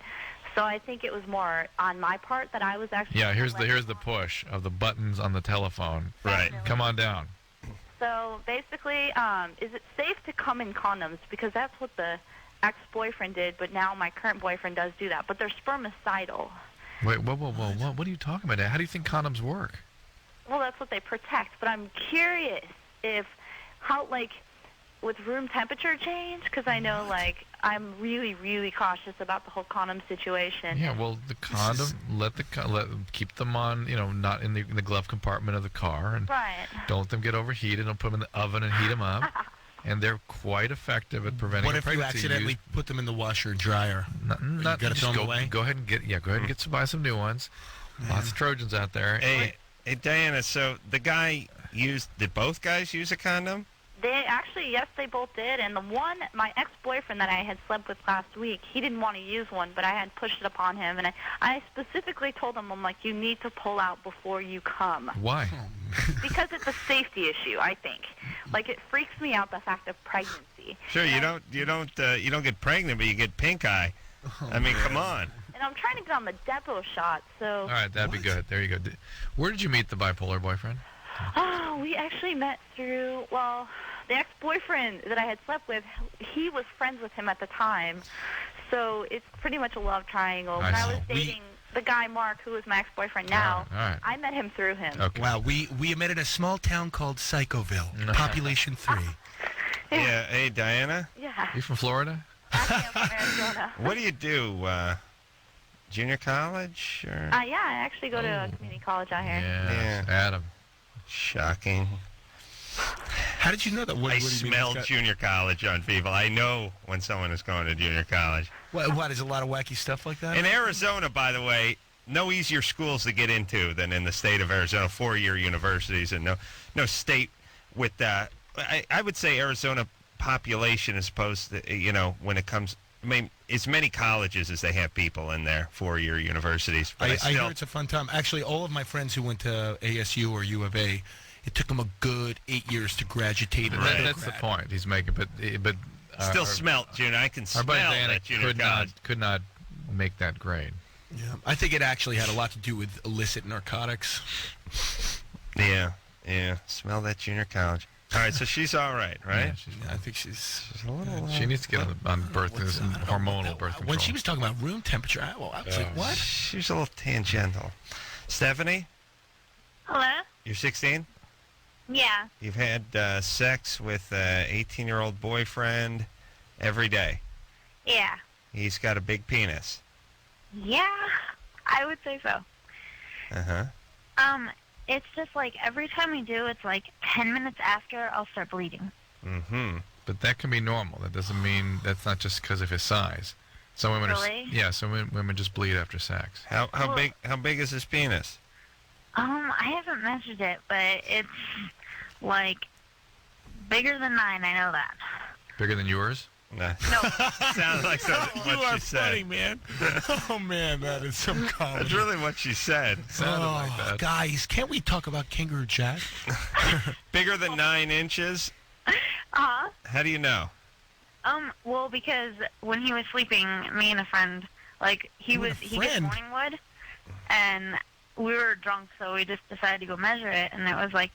So I think it was more on my part that I was actually... Yeah, here's the push of the buttons on the telephone. Right. Come on down. So basically, is it safe to come in condoms? Because that's what the ex-boyfriend did, but now my current boyfriend does do that. But they're spermicidal. Wait, whoa. What are you talking about? How do you think condoms work? Well, that's what they protect. But I'm curious how with room temperature change, because I know, I'm really, really cautious about the whole condom situation. Yeah, well, the condom, keep them on, not in the glove compartment of the car, and don't let them get overheated. Don't put them in the oven and heat them up. And they're quite effective at preventing What if you pregnancy. accidentally put them in the washer and dryer? Not you gotta throw them away? Go ahead and buy some new ones. Lots of Trojans out there. Hey, Diana, so did both guys use a condom? Yes, they both did. And my ex-boyfriend that I had slept with last week, he didn't want to use one, but I had pushed it upon him. And I specifically told him, I'm like, you need to pull out before you come. Why? Because it's a safety issue, I think. It freaks me out, the fact of pregnancy. Sure, you don't get pregnant, but you get pink eye. I mean, come on. And I'm trying to get on the depot shot, so... All right, that'd be good. There you go. Where did you meet the bipolar boyfriend? Oh, we actually met through, the ex-boyfriend that I had slept with, he was friends with him at the time. So it's pretty much a love triangle. When I was dating the guy, Mark, who is my ex-boyfriend now, all right. I met him through him. Okay. Wow, we met in a small town called Psychoville, population 3. Yeah, hey, Diana? Yeah. You from Florida? Actually, I'm from Arizona. What do you do? Junior college? Or? Yeah, I actually go to a community college out here. Yeah. Adam. Shocking. How did you know that? I smell junior college on people. I know when someone is going to junior college. What is a lot of wacky stuff like that? In Arizona, by the way, no easier schools to get into than in the state of Arizona. 4-year universities and no state with that. I would say Arizona population as opposed to, when it comes, as many colleges as they have people in there, 4-year universities. But I hear it's a fun time. Actually, all of my friends who went to ASU or U of A, It took him a good 8 years to graduate. That's the point he's making. But Still smelt, Junior. I can smell that junior college. Could not make that grade. Yeah, I think it actually had a lot to do with illicit narcotics. Yeah. Smell that junior college. All right, so she's all right? Yeah, I think she's a little. She needs to get on hormonal birth control. When she was talking about room temperature, I was like, what? She's a little tangential. Stephanie, Hello? you're 16? Yeah. You've had sex with an 18-year-old boyfriend every day. Yeah. He's got a big penis. Yeah, I would say so. Uh-huh. It's just like every time we do, it's like 10 minutes after I'll start bleeding. Mm-hmm. But that can be normal. That doesn't mean that's not just because of his size. Some women Really? some women just bleed after sex. How big is his penis? I haven't measured it, but it's like bigger than 9. I know that. Bigger than yours? No. No. Sounds like what she said. Funny, man. Oh, man, that is some comedy. That's really what she said. Sounded like that. Guys, can't we talk about Kangaroo Jack? Bigger than 9 inches? Uh-huh. How do you know? Well, because when he was sleeping, me and a friend, like, he gets morning wood, and we were drunk, so we just decided to go measure it, and it was, like,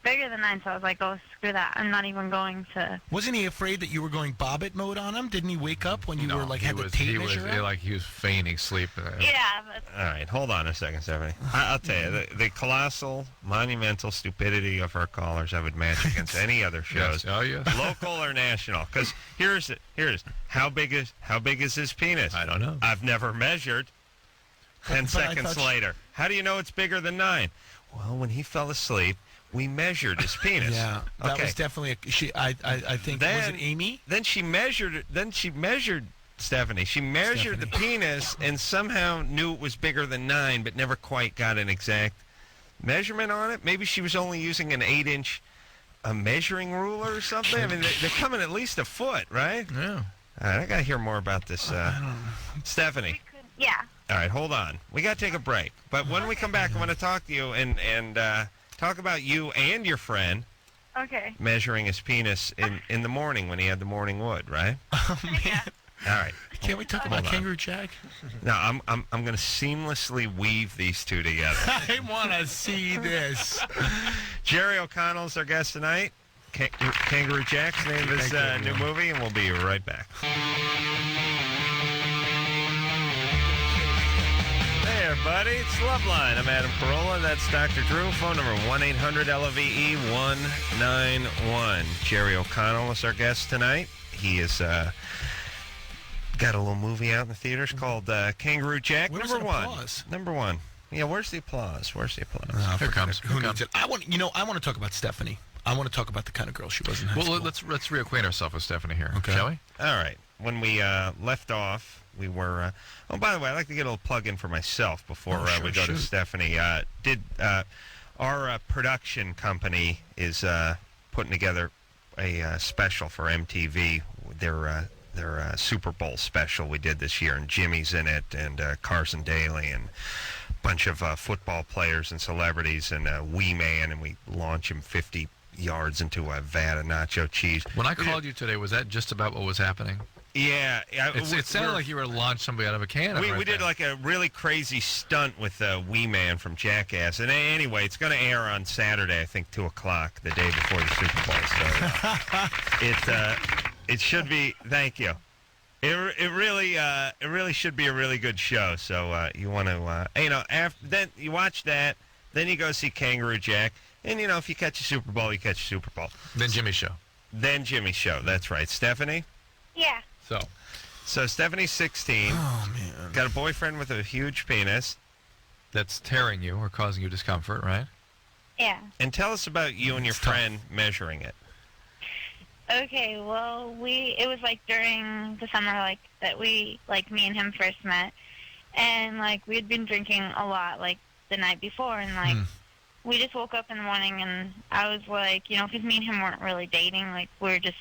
bigger than 9, so I was like, oh, screw that. I'm not even going to... Wasn't he afraid that you were going bobbit mode on him? Didn't he wake up when you were, like, had the tape measure out? Like, he was feigning sleep. Yeah. All right, hold on a second, Stephanie. I'll tell you, the colossal, monumental stupidity of our callers I would match against any other shows, Yes. Oh, yeah. local or national. Because here's how big is his penis? I don't know. I've never measured. 10 But seconds later, how do you know it's bigger than 9? Well, when he fell asleep, we measured his penis. Yeah, that Okay. was definitely I think, was it Amy? Then she measured Stephanie. She measured the penis and somehow knew it was bigger than 9, but never quite got an exact measurement on it. Maybe she was only using an 8-inch measuring ruler or something. I mean, they're coming at least a foot, right? Yeah. All right, I got to hear more about this. Stephanie. Yeah. All right, hold on. We got to take a break. But when we come back, I want to talk to you and talk about you and your friend Okay. measuring his penis in the morning when he had the morning wood, right? Oh, man. All right. Can't we talk about Kangaroo Jack? No, I'm going to seamlessly weave these two together. I want to see this. Jerry O'Connell's our guest tonight. Kangaroo Jack's the name of his new movie, and we'll be right back. Hey, everybody. It's Loveline. I'm Adam Carolla. That's Dr. Drew. Phone number 1-800-LOVE-191. Jerry O'Connell is our guest tonight. He is got a little movie out in the theaters called Kangaroo Jack. Where's number the one. applause? Number one. Yeah, where's the applause? Here Here comes. Who needs it? I want to talk about Stephanie. I want to talk about the kind of girl she was in high school. Let's reacquaint ourselves with Stephanie here, Okay. shall we? All right. When we left off, we were... oh, by the way, I'd like to get a little plug-in for myself before we go to Stephanie. Our production company is putting together a special for MTV. Their Super Bowl special we did this year, and Jimmy's in it, and Carson Daly, and a bunch of football players and celebrities, and Wee Man, and we launch him 50 yards into a vat of nacho cheese. When I called you today, was that just about what was happening? Yeah. It sounded like you were to launch somebody out of a can. We did like a really crazy stunt with Wee Man from Jackass. And anyway, it's going to air on Saturday, I think, 2 o'clock, the day before the Super Bowl. So it should be, thank you. It really should be a really good show. So you want to, after then you watch that, then you go see Kangaroo Jack. And, if you catch a Super Bowl, you catch a Super Bowl. Then Jimmy's show. That's right. Stephanie? Yeah. So Stephanie's 16. Oh, man. Got a boyfriend with a huge penis. That's tearing you or causing you discomfort, right? Yeah. And tell us about you and your friend measuring it. Okay, well, it was like during the summer, like that me and him first met, and like we had been drinking a lot, like the night before, and like we just woke up in the morning, and I was like, because me and him weren't really dating, like we were just,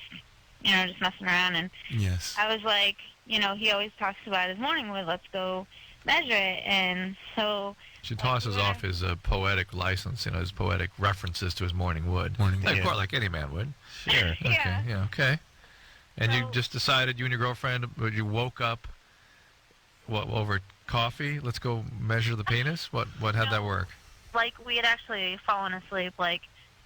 just messing around, and yes, I was like, he always talks about his morning wood, let's go measure it, and so She tosses off his poetic license, his poetic references to his morning wood. Of course, like any man would. Sure. Okay, yeah, okay. And you just decided, you and your girlfriend, you woke up, over coffee? Let's go measure the penis? How'd that work? Like, we had actually fallen asleep,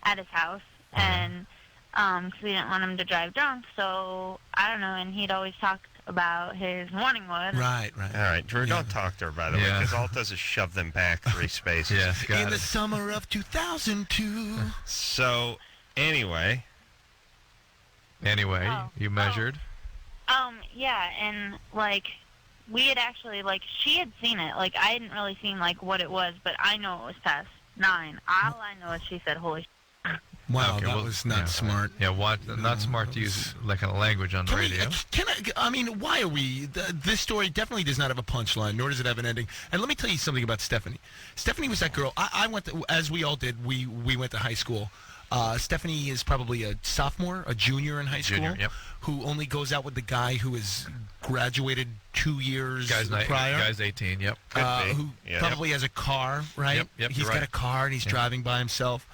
at his house, and because we didn't want him to drive drunk, so, I don't know, and he'd always talk about his morning wood. Right. All right, Drew, don't talk to her, by the way, because all it does is shove them back 3 spaces. Yes, got In the summer of 2002. So, anyway, you measured? Yeah, and, we had actually, she had seen it. I hadn't really seen, what it was, but I know it was test 9. All I know is she said, holy Wow, Okay, that was not smart. Yeah, not smart to use a language on the radio. Why are we... This story definitely does not have a punchline, nor does it have an ending. And let me tell you something about Stephanie. Stephanie was that girl. I went to, as we all did, we went to high school. Stephanie is probably a sophomore, a junior in high school, Yep. who only goes out with the guy who is graduated 2 years prior. Guy's 18, yep. Who probably has a car, right? Yep, He's got a car and he's driving by himself.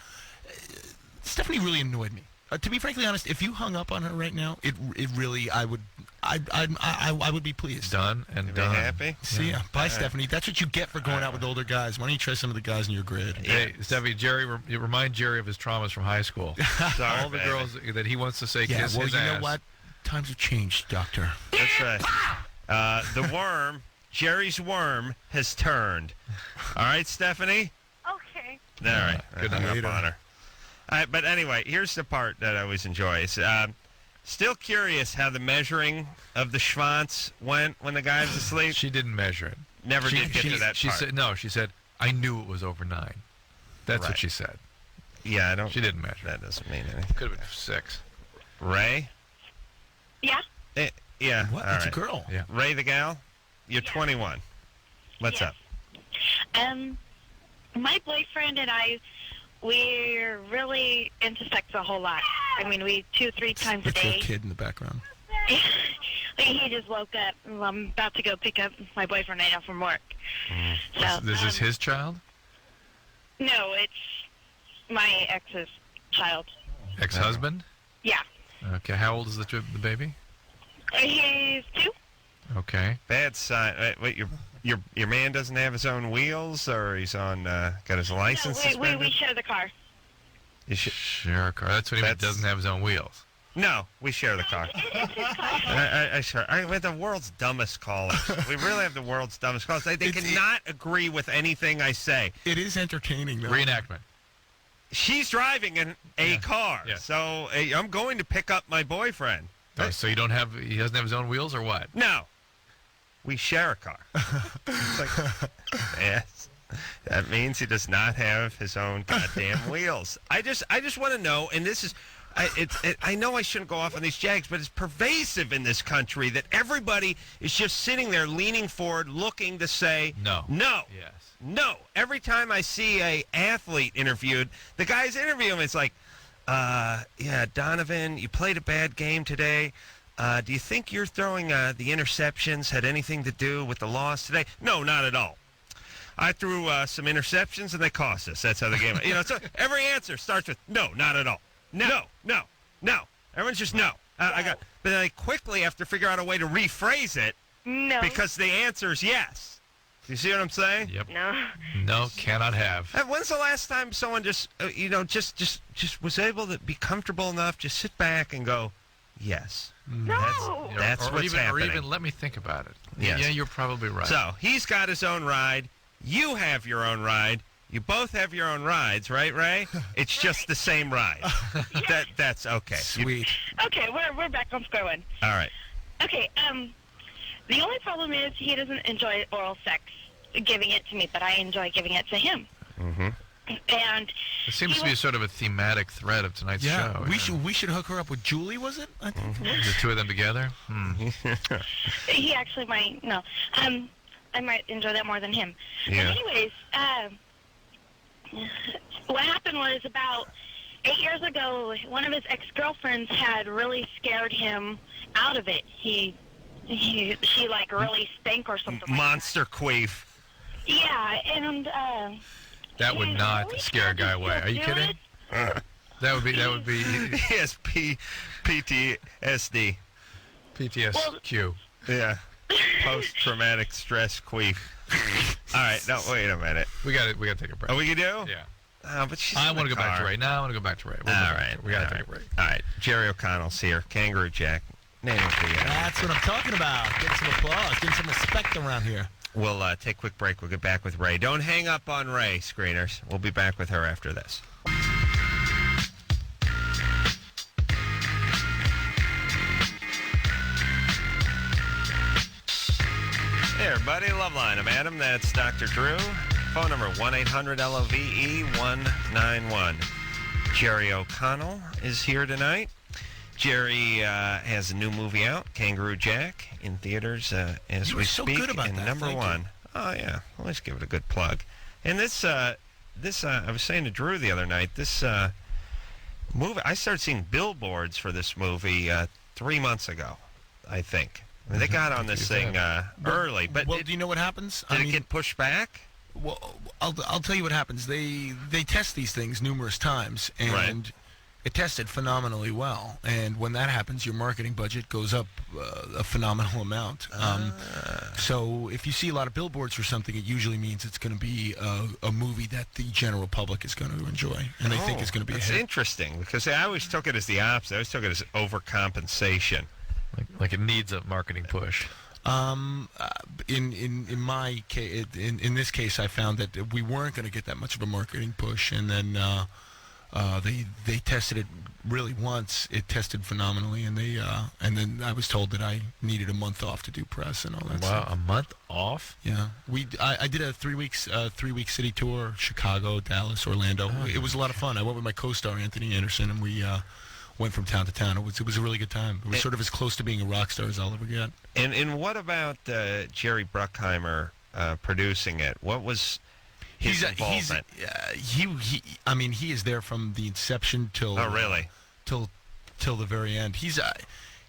Stephanie really annoyed me. To be frankly honest, if you hung up on her right now, it really I would be pleased. Done and be done. happy. See ya. Bye, Stephanie. That's what you get for going out with older guys. Why don't you try some of the guys in your grid? Hey, Stephanie, you remind Jerry of his traumas from high school. Sorry, all the girls that he wants to say kiss well, his you ass. know what? Times have changed, Doctor. That's right. The worm, Jerry's worm, has turned. All right, Stephanie? Okay. All right. Good I hung later. up on her. All right, but anyway, here's the part that I always enjoy. It's, still curious how the measuring of the schwanz went when the guy was asleep. She didn't measure it. Never did get to that she part. said no. She said, I knew it was over 9. That's Right. what she said. Yeah, I don't. She didn't measure. That doesn't mean anything. Could have been 6. Ray? Yeah? Yeah. What? all It's right. a girl. Yeah. Ray the gal? You're 21. What's Yes. up? My boyfriend and I, we're really into sex a whole lot. I mean, we 2-3 times a It's your day. kid in the background. He just woke up. I'm about to go pick up my boyfriend right now from work. So, Is this his child? No, it's my ex's child. Ex-husband? Yeah. Okay. How old is the baby? He's 2. Okay. Bad sign. Wait, your man doesn't have his own wheels, or he's on got his license No, suspended? we share the car. You should, Share a car. That's what he meant. Doesn't have his own wheels. no, we share the car. I share. We're the world's dumbest callers. We really have the world's dumbest callers. They cannot agree with anything I say. It is entertaining, though. Reenactment. She's driving in a car, Yeah. so I'm going to pick up my boyfriend. Oh, so he doesn't have his own wheels, or what? No, we share a car. It's like, yes, that means he does not have his own goddamn wheels. I just want to know, and this is, I know I shouldn't go off on these Jags, but it's pervasive in this country that everybody is just sitting there leaning forward, looking to say No. Yes. No. Every time I see a athlete interviewed, the guy's interviewing, it's like, yeah, Donovan, you played a bad game today. Do you think you're throwing the interceptions had anything to do with the loss today? No, not at all. I threw some interceptions and they cost us. That's how the game. So every answer starts with no, not at all. No. Everyone's just no. But then I quickly have to figure out a way to rephrase it. No. Because the answer is yes. You see what I'm saying? Yep. No. No, cannot have. When's the last time someone just was able to be comfortable enough, just sit back and go, yes. No. That's what's happening. Or even let me think about it. Yes. Yeah, you're probably right. So he's got his own ride. You have your own ride. You both have your own rides, right, Ray? It's just the same ride. That's okay. Sweet. Okay, we're back on square one. All right. Okay, the only problem is he doesn't enjoy oral sex, giving it to me, but I enjoy giving it to him. Mm-hmm. And it seems to be sort of a thematic thread of tonight's show. We should hook her up with Julie, was it? I think it was. The two of them together? he actually might, no. I might enjoy that more than him. Yeah. But anyways, what happened was about 8 years ago, one of his ex-girlfriends had really scared him out of it. She like really stank or something. Monster queef. Yeah, and That would not scare a guy away. Are you kidding? That would be Yes, PTSD. PTSQ. Yeah. Post-traumatic stress queef. All right, no, wait a minute. We got to take a break. Oh, we can do? Yeah. But she's I in want the to go back to car. Ray. No, I want to go back to Ray. All right. We got to take a break. All right. Jerry O'Connell's here. Kangaroo Jack. Name it for you. That's what I'm talking about. Getting some applause, getting some respect around here. We'll take a quick break. We'll get back with Ray. Don't hang up on Ray, screeners. We'll be back with her after this. Hey, everybody. Loveline. I'm Adam. That's Dr. Drew. Phone number 1-800-LOVE-191. Jerry O'Connell is here tonight. Jerry has a new movie out, Kangaroo Jack, in theaters as You we were so speak. good about and that. number Thank one. you. Oh, yeah. Let's give it a good plug. And this I was saying to Drew the other night, this movie, I started seeing billboards for this movie 3 months ago, I think. I mean, they got on this thing early, but Well, do you know what happens? did it get pushed back? Well, I'll tell you what happens. They test these things numerous times, and Right. it tested phenomenally well. And when that happens, your marketing budget goes up a phenomenal amount. So if you see a lot of billboards for something, it usually means it's going to be a movie that the general public is going to enjoy, and they think it's going to be a That's hit. interesting, because I always took it as the opposite. I always took it as overcompensation. Like it needs a marketing push. In my case, in this case, I found that we weren't going to get that much of a marketing push, and then they tested it really once. It tested phenomenally, and then I was told that I needed a month off to do press and all that Wow, stuff. a month off? Yeah, I did a 3 weeks city tour: Chicago, Dallas, Orlando. It was a lot of fun. I went with my co-star Anthony Anderson, and we went from town to town. It was a really good time. It was sort of as close to being a rock star as I'll ever get. And what about Jerry Bruckheimer producing it? What was his involvement? I mean, he is there from the inception till really? till the very end. He's a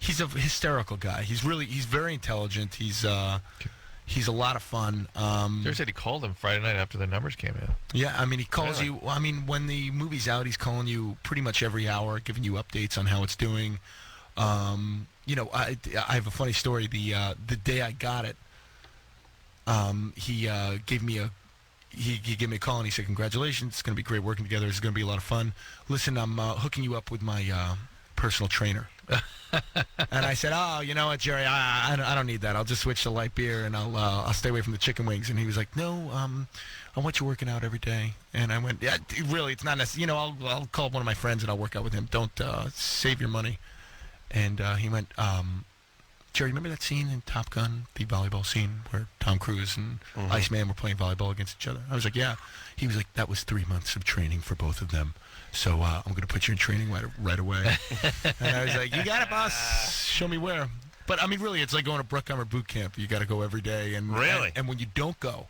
hysterical guy. He's very intelligent. He's a lot of fun. Jerry said he called him Friday night after the numbers came in. Yeah, I mean, he calls Really? you. I mean, when the movie's out, he's calling you pretty much every hour, giving you updates on how it's doing. You know, I have a funny story. The day I got it, he gave me a call and he said, "Congratulations, it's going to be great working together. It's going to be a lot of fun. Listen, I'm hooking you up with my personal trainer." And I said, "Oh, you know what, Jerry? I don't need that. I'll just switch to light beer and I'll stay away from the chicken wings." And he was like, "No, I want you working out every day." And I went, "Yeah, really, it's not necessary. You know, I'll call one of my friends and I'll work out with him. Don't save your money." And he went, "Jerry, remember that scene in Top Gun, the volleyball scene where Tom Cruise and Iceman were playing volleyball against each other?" I was like, "Yeah." He was like, "That was 3 months of training for both of them. So I'm going to put you in training right away." And I was like, "You got it, boss. Show me where." But, I mean, really, it's like going to Bruckheimer boot camp. You got to go every day. And Really? And when you don't go,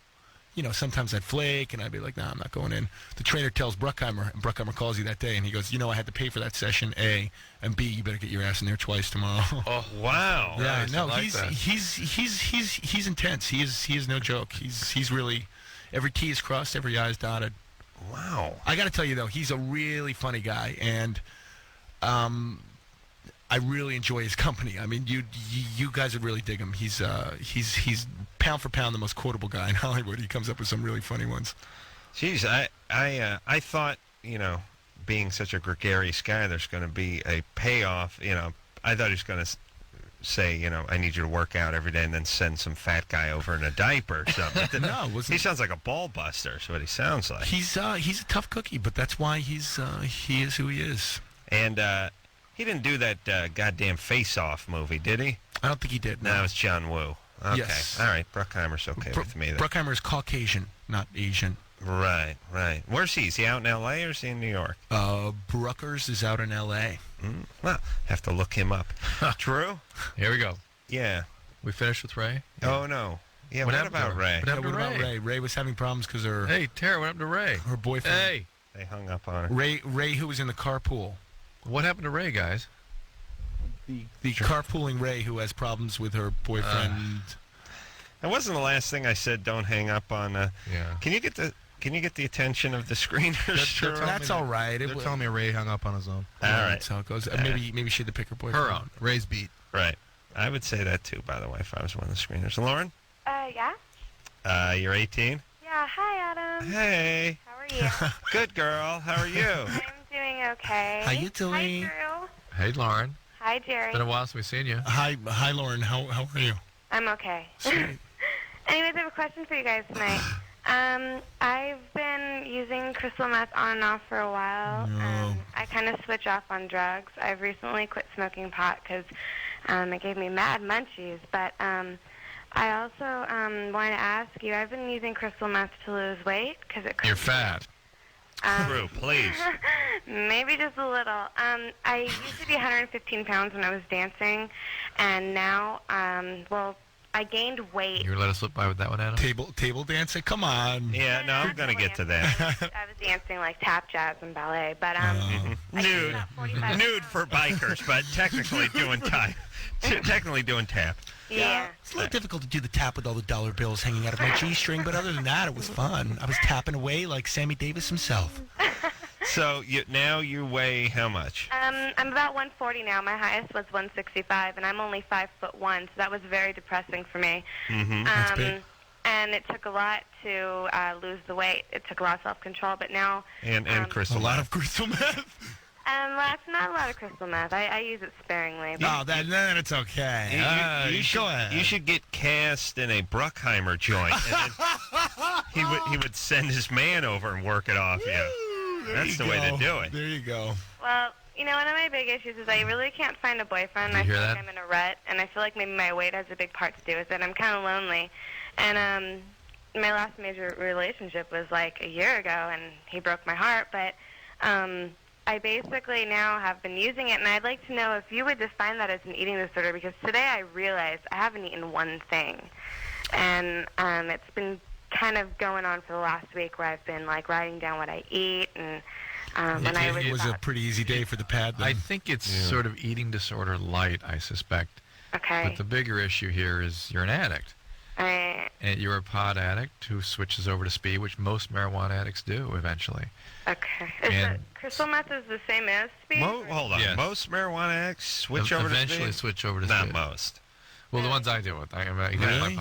you know, sometimes I'd flake, and I'd be like, "Nah, I'm not going in." The trainer tells Bruckheimer, and Bruckheimer calls you that day, and he goes, "You know, I had to pay for that session, A, and B, you better get your ass in there twice tomorrow." Oh, wow. Yeah, Nice, no, I like that. he's intense. He is no joke. He's really, every T is crossed, every I is dotted. Wow. I got to tell you though, he's a really funny guy, and I really enjoy his company. I mean, you guys would really dig him. He's pound for pound the most quotable guy in Hollywood. He comes up with some really funny ones. Jeez, I thought, you know, being such a gregarious guy, there's going to be a payoff. You know, I thought he was going to say, you know, "I need you to work out every day," and then send some fat guy over in a diaper or something. No, it wasn't. He sounds like a ball buster. Is what he sounds like. He's a tough cookie, but that's why he is who he is. And he didn't do that goddamn Face Off movie, did he? I don't think he did. No, it's John Woo. Okay. Yes. All right. Bruckheimer's okay with me then. Bruckheimer is Caucasian, not Asian. Right. Where's he? Is he out in L.A. or is he in New York? Bruckers is out in L.A. Well, have to look him up. Drew? Here we go. Yeah. We finished with Ray? Oh, no. Yeah, what happened to about her? Ray? What Yeah, happened what to about Ray? Ray was having problems because her Hey, Tara, what happened to Ray? her boyfriend. Hey, They hung up on her. Ray, who was in the carpool. what happened to Ray, guys? The carpooling Ray, who has problems with her boyfriend. That wasn't the last thing I said. Don't hang up on. Yeah. Can you get the attention of the screeners? They're telling That's me all right. They're telling me Ray hung up on his own. All right. That's how it goes. Maybe she had to pick her boyfriend. Her own. Ray's beat. Right. I would say that too. By the way, if I was one of the screeners, Lauren. Yeah? You're 18. Yeah, hi, Adam. Hey. How are you? Good girl. How are you? I'm doing okay. How you doing? Hi, Drew. Hey, Lauren. Hi, Jerry. It's been a while since we've seen you. Hi, Lauren. How are you? I'm okay. Anyways, I have a question for you guys tonight. I've been using crystal meth on and off for a while. No. I kind of switch off on drugs. I've recently quit smoking pot because it gave me mad munchies. But I also wanted to ask you, I've been using crystal meth to lose weight because it. You're fat. Drew, please. Maybe just a little. I used to be 115 pounds when I was dancing, and now, I gained weight. You let us slip by with that one, Adam? Table dancing? Come on. Yeah, no, I'm gonna get to that. I was dancing like tap, jazz, and ballet, but Nude, nude for bikers, but technically doing tap. Technically doing tap. Yeah. It's a little difficult to do the tap with all the dollar bills hanging out of my G-string, but other than that, it was fun. I was tapping away like Sammy Davis himself. So now you weigh how much? I'm about 140 now. My highest was 165, and I'm only 5'1", so that was very depressing for me. Mm-hmm. That's big. And it took a lot to lose the weight. It took a lot of self-control, but now... And crystal A lot meth. of crystal meth. well, it's not a lot of crystal meth. I use it sparingly. No, then it's okay. You go ahead. You should get cast in a Bruckheimer joint, and then he would send his man over and work it off you. That's the way to do it. There you go. Well, one of my big issues is I really can't find a boyfriend. I You feel hear like that? I'm in a rut, and I feel like maybe my weight has a big part to do with it. I'm kind of lonely. And my last major relationship was like a year ago, and he broke my heart. But I basically now have been using it, and I'd like to know if you would define that as an eating disorder, because today I realized I haven't eaten one thing. And it's been kind of going on for the last week where I've been like writing down what I eat, and when I It was a pretty easy day for the pad. I Then. think it's sort of eating disorder light, I suspect. okay. But the bigger issue here is you're an addict. And you're a pot addict who switches over to speed, which most marijuana addicts do eventually. Okay. And- Crystal meth is the same as speed? Hold on. Yes. Most marijuana addicts switch over to Eventually speed? switch over to Not speed. most. Well, the ones I deal with. Really?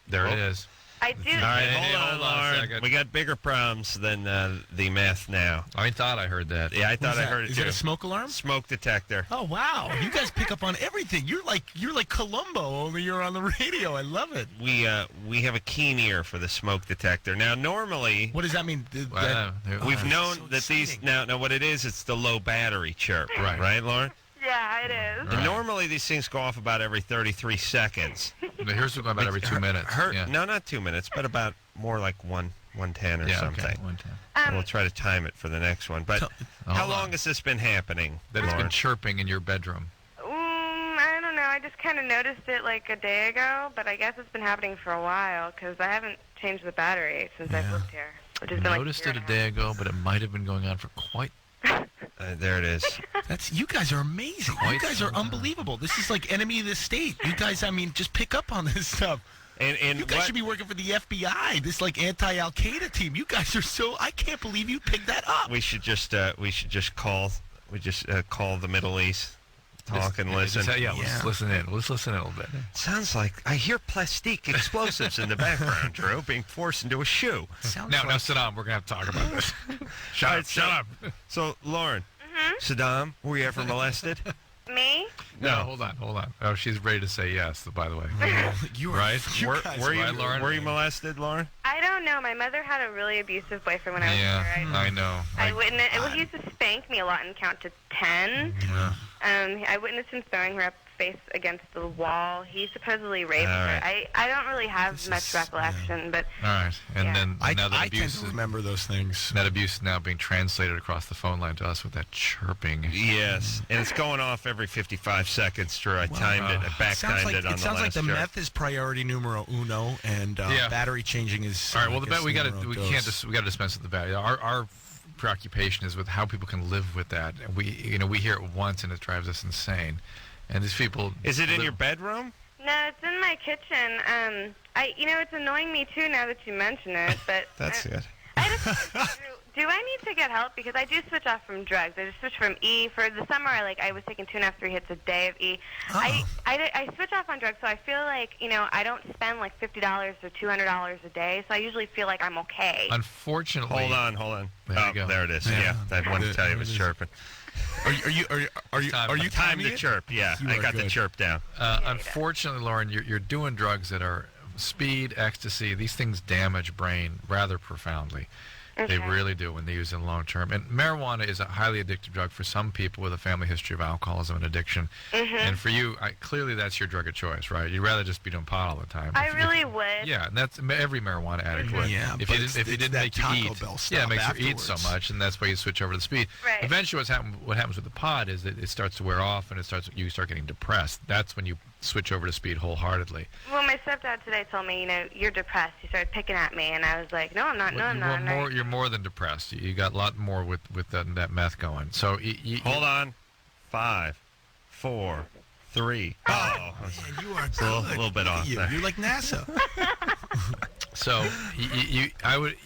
There it is. I do. All right, Hey, hold on, hold on a Lauren. second. We got bigger problems than the meth now. I thought I heard that. Yeah, I thought What is I that? heard it Is too. it a smoke alarm? Smoke detector. Oh wow! You guys pick up on everything. You're like Columbo, only you're on the radio. I love it. We have a keen ear for the smoke detector. Now, normally What does that mean? we've known so that these exciting. now what it is, it's the low battery chirp, Right. right, Lauren? Yeah, it is. And normally these things go off about every 33 seconds. But here's what about every 2 minutes. Yeah. No, not 2 minutes, but about more like 110 or Yeah, something. okay. 110. And we'll try to time it for the next one. But how Hold long on. has this been happening? That it's been Lauren? chirping in your bedroom. I don't know. I just kind of noticed it like a day ago, but I guess it's been happening for a while because I haven't changed the battery since I've lived here. Which has You been like noticed year it a and day ago, but it might have been going on for quite. There it is. You guys are amazing. You guys are unbelievable. This is like enemy of the state. You guys, just pick up on this stuff. And You guys what- should be working for the FBI. This like anti-Al Qaeda team. You guys are so. I can't believe you picked that up. we should just call the Middle East, talk and listen. Let's listen in. Let's listen in a little bit. Sounds like I hear plastique explosives in the background, Drew, being forced into a shoe. Sounds Now, like Saddam, we're going to have to talk about this. Shut up. So, Lauren, Saddam, were you ever molested? Me? No, hold on. Oh, she's ready to say yes, by the way. you are, Right? You Were, guys were are- you right, Lauren? were you molested, Lauren? I don't know. My mother had a really abusive boyfriend when I was younger. I know. I witnessed. Well, he used to spank me a lot and count to 10. I witnessed him throwing her up face against the wall. He supposedly raped All her. right. I don't really have much recollection, but All right. And Yeah. then I now that tend abuse to is remember those things. that abuse is now being translated across the phone line to us with that chirping. Yes, and it's going off every 55 seconds, Drew. I timed it. I back-timed it on the sounds like last the chart. meth is priority numero uno, and Yeah. battery changing is. All right. Well, the I guess, bet we got numero to dos. we got to dispense with the battery. Our preoccupation is with how people can live with that. And we hear it once and it drives us insane. And these people Is it in your bedroom? No, it's in my kitchen. It's annoying me too now that you mention it. But That's good. I just do I need to get help because I do switch off from drugs. I just switch from E for the summer. I was taking 2.5, 3 hits a day of E. Oh. I switch off on drugs, so I feel like I don't spend like $50 or $200 a day. So I usually feel like I'm okay. Unfortunately, Hold on. There you go. There it is. Yeah. Yeah, I wanted to tell you it was chirping. Are you Time timing to it? chirp. Yeah, You I are got the good. chirp down. Unfortunately, Lauren, you're doing drugs that are speed, ecstasy. These things damage brain rather profoundly. They Okay. really do when they use it long term. And marijuana is a highly addictive drug for some people with a family history of alcoholism and addiction. And for you, clearly that's your drug of choice, right? You'd rather just be doing pot all the time. I really would. Yeah, and that's every marijuana addict would. Yeah, if but you didn't that make you Taco eat, Bell it stuff makes you eat so afterwards. much, and that's why you switch over to the speed. Right. Eventually, what happens with the pot is that it starts to wear off, and you start getting depressed. That's when you switch over to speed wholeheartedly. Well, my stepdad today told me, you're depressed. He started picking at me, and I was like, no, I'm not. No, I'm not. I'm not. You're more than depressed. You got a lot more with that meth going. So Hold on. 5, 4, 3. Oh, Man, you are a little- good. little bit Look at off you. there. You're like NASA. So I would.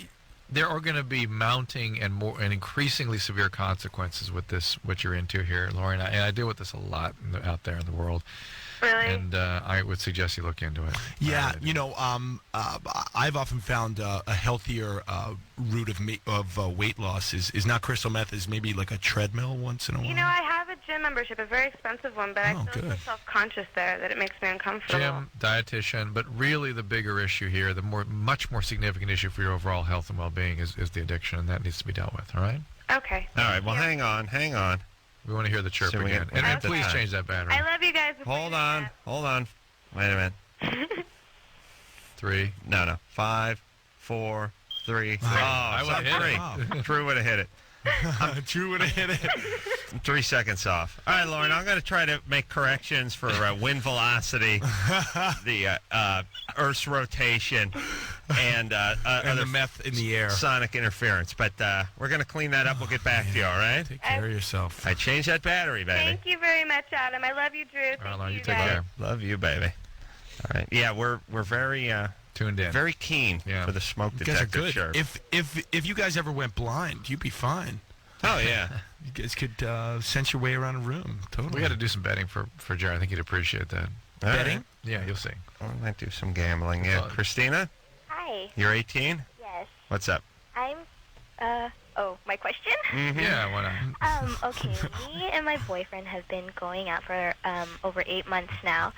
There are going to be mounting and increasingly severe consequences with this. What you're into here, Lauren, and I deal with this a lot out there in the world. Really? And I would suggest you look into it. Yeah, I've often found a healthier route of weight loss is not crystal meth, is maybe like a treadmill once in a while. I have a gym membership, a very expensive one, but I Oh, still feel good. self-conscious there that it makes me uncomfortable. Gym, dietitian, but really the bigger issue here, much more significant issue for your overall health and well-being is the addiction, and that needs to be dealt with. All right. Okay. all right. Well, hang on. We want to hear the chirp So we again, get- and Okay. please change that battery. I love you guys. before you Hold do on. that. Hold on. Wait a minute. 3. No. 5, 4, 3. Wow. I Oh, would've it's hit not it. 3. Drew would have hit it. Drew would have hit it. 3 seconds off. All right, Lauren, I'm going to try to make corrections for wind velocity, the Earth's rotation, and And other the meth in the air. sonic interference. But we're going to clean that up. We'll get back to you, all right? Take care of yourself. I changed that battery, baby. Thank you very much, Adam. I love you, Drew. Thank All right, Lauren, you you take guys. care. Love you, baby. All right. Yeah, we're very Tuned in. very keen Yeah. for the smoke You guys are detector good. chirp. If you guys ever went blind, you'd be fine. Oh yeah. You guys could sense your way around a room. Totally. We got to do some betting for Jared. I think he'd appreciate that. All Betting? right. Yeah, you'll see. I might do some gambling. Yeah, Well, Christina, Hi. you're 18. Yes. What's up? I'm. My question. Mm-hmm. Yeah, why not? Okay. Me and my boyfriend have been going out for over 8 months now,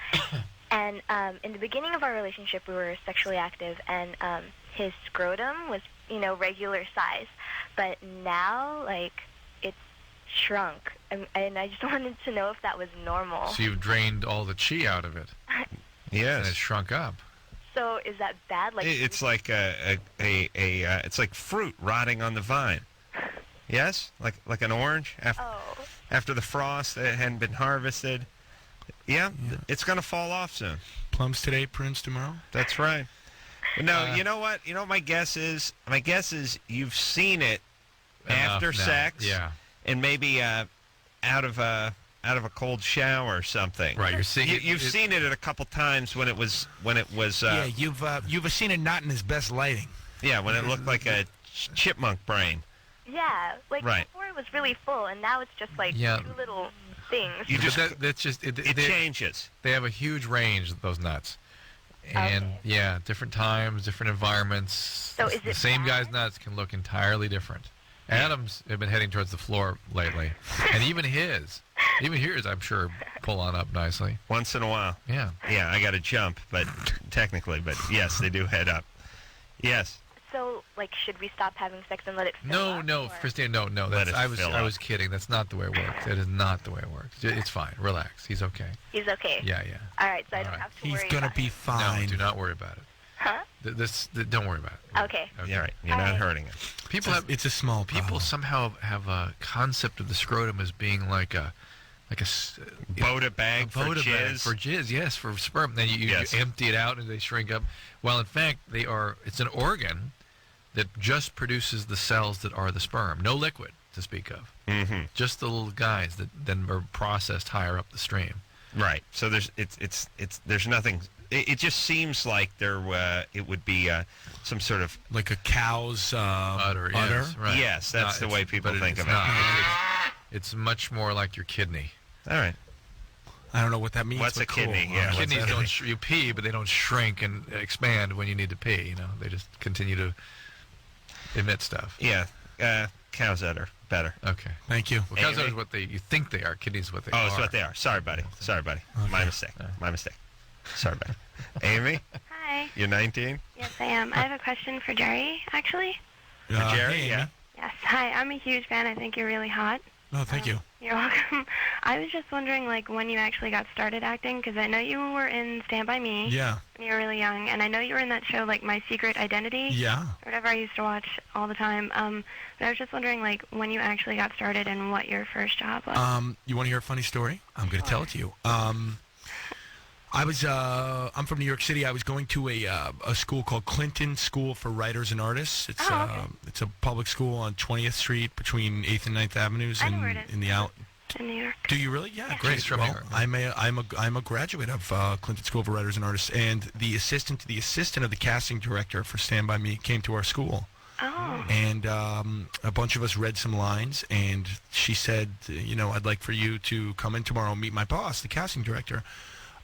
and in the beginning of our relationship, we were sexually active, and his scrotum was, regular size, but now, it's shrunk, and I just wanted to know if that was normal. So you've drained all the chi out of it, and it Yes. shrunk up. So is that bad? It's like it's like fruit rotting on the vine. Yes, like an orange after the frost that hadn't been harvested. Yeah, it's gonna fall off soon. Plums today, prunes tomorrow. That's right. No, you know what? You know what my guess is? My guess is you've seen it after Enough now. sex, Yeah. and maybe out of a cold shower or something. Right, you're seeing it- You've seen it a couple times when it was Yeah, you've seen it not in his best lighting. when it looked like a chipmunk brain. Yeah, Right. before it was really full, and now it's just Yeah. 2 little things. You just that's just it they- changes. They have a huge range, those nuts. And Okay. yeah, different times, different environments. So is the it same bad? guy's nuts can look entirely different. Adam's have been heading towards the floor lately, and even his, I'm sure, pull on up nicely. Once in a while. Yeah. Yeah, I got to jump, but technically, but yes, they do head up. Yes. So, should we stop having sex and let it fill up, No, or- Christine, no. Let That's, it I was fill I up. was kidding. That's not the way it works. That is not the way it works. It's fine. Relax. He's okay. He's okay. Yeah. All right, so I don't All right. have to He's worry gonna about be it. fine. No, do not worry about it. Huh? Don't worry about it. Okay. Yeah, right. You're All not right. hurting it. People have It's a small people problem. somehow have a concept of the scrotum as being like a Bota bag for Bota bag jizz. for jizz, yes, for sperm. Then you Yes. empty it out and they shrink up. Well, in fact, it's an organ that just produces the cells that are the sperm. No liquid to speak of. Mm-hmm. Just the little guys that then are processed higher up the stream. Right. So there's nothing. It just seems like it would be some sort of like a cow's udder. Yes, right. Yes, that's the way people think of it. It's much more like your kidney. All right. I don't know what that means. What's a cool. kidney? Yeah. Kidneys don't. You pee, but they don't shrink and expand when you need to pee. They just continue to emit stuff. Yeah. Cows udder better. Okay. Thank you. Well, cows are what you think they are. Kidneys what they are. Oh, it's what they are. Sorry, buddy. Okay. My mistake. Sorry, buddy. Amy? Hi. You're 19? Yes, I am. I have a question for Jerry, actually. Jerry, hey, yeah. Yes. Hi, I'm a huge fan. I think you're really hot. Oh, thank you. You're welcome. I was just wondering, when you actually got started acting, because I know you were in Stand By Me Yeah. when you were really young, and I know you were in that show, My Secret Identity. Yeah. Or whatever I used to watch all the time. But I was just wondering, when you actually got started and what your first job was. You want to hear a funny story? I'm going to tell it to you. I'm from New York City. I was going to a school called Clinton School for Writers and Artists. It's it's a public school on 20th Street between 8th and 9th Avenues I know where it is. in the out. In New York. Do you really? Yeah, great. She's from Well, New York. I'm a graduate of Clinton School for Writers and Artists, and the assistant of the casting director for Stand By Me came to our school. Oh. And a bunch of us read some lines, and she said, I'd like for you to come in tomorrow and meet my boss, the casting director.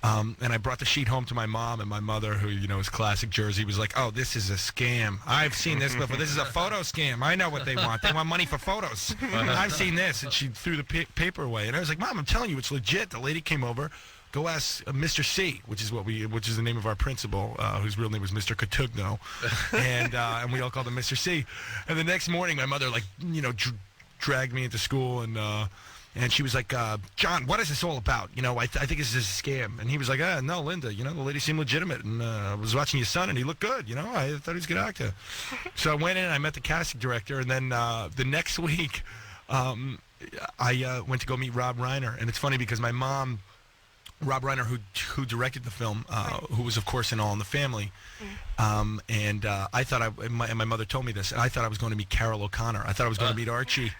And I brought the sheet home to my mom, and my mother, who, is classic Jersey, was like, oh, this is a scam. I've seen this before. This is a photo scam. I know what they want. They want money for photos. I've seen this. And she threw the paper away. And I was like, Mom, I'm telling you, it's legit. The lady came over. Go ask Mr. C, which is the name of our principal, whose real name was Mr. Catugno, and we all called him Mr. C. And the next morning, my mother, dragged me into school, and she was like, John, what is this all about? I think this is a scam. And he was like, no, Linda, the lady seemed legitimate, and I was watching your son, and he looked good. I thought he was a good actor. So I went in, and I met the casting director, and then the next week, I went to go meet Rob Reiner, and it's funny because my mom. Rob Reiner, who directed the film, who was, of course, in All in the Family. And I thought my mother told me this, and I thought I was going to meet Carol O'Connor. I thought I was going to meet Archie.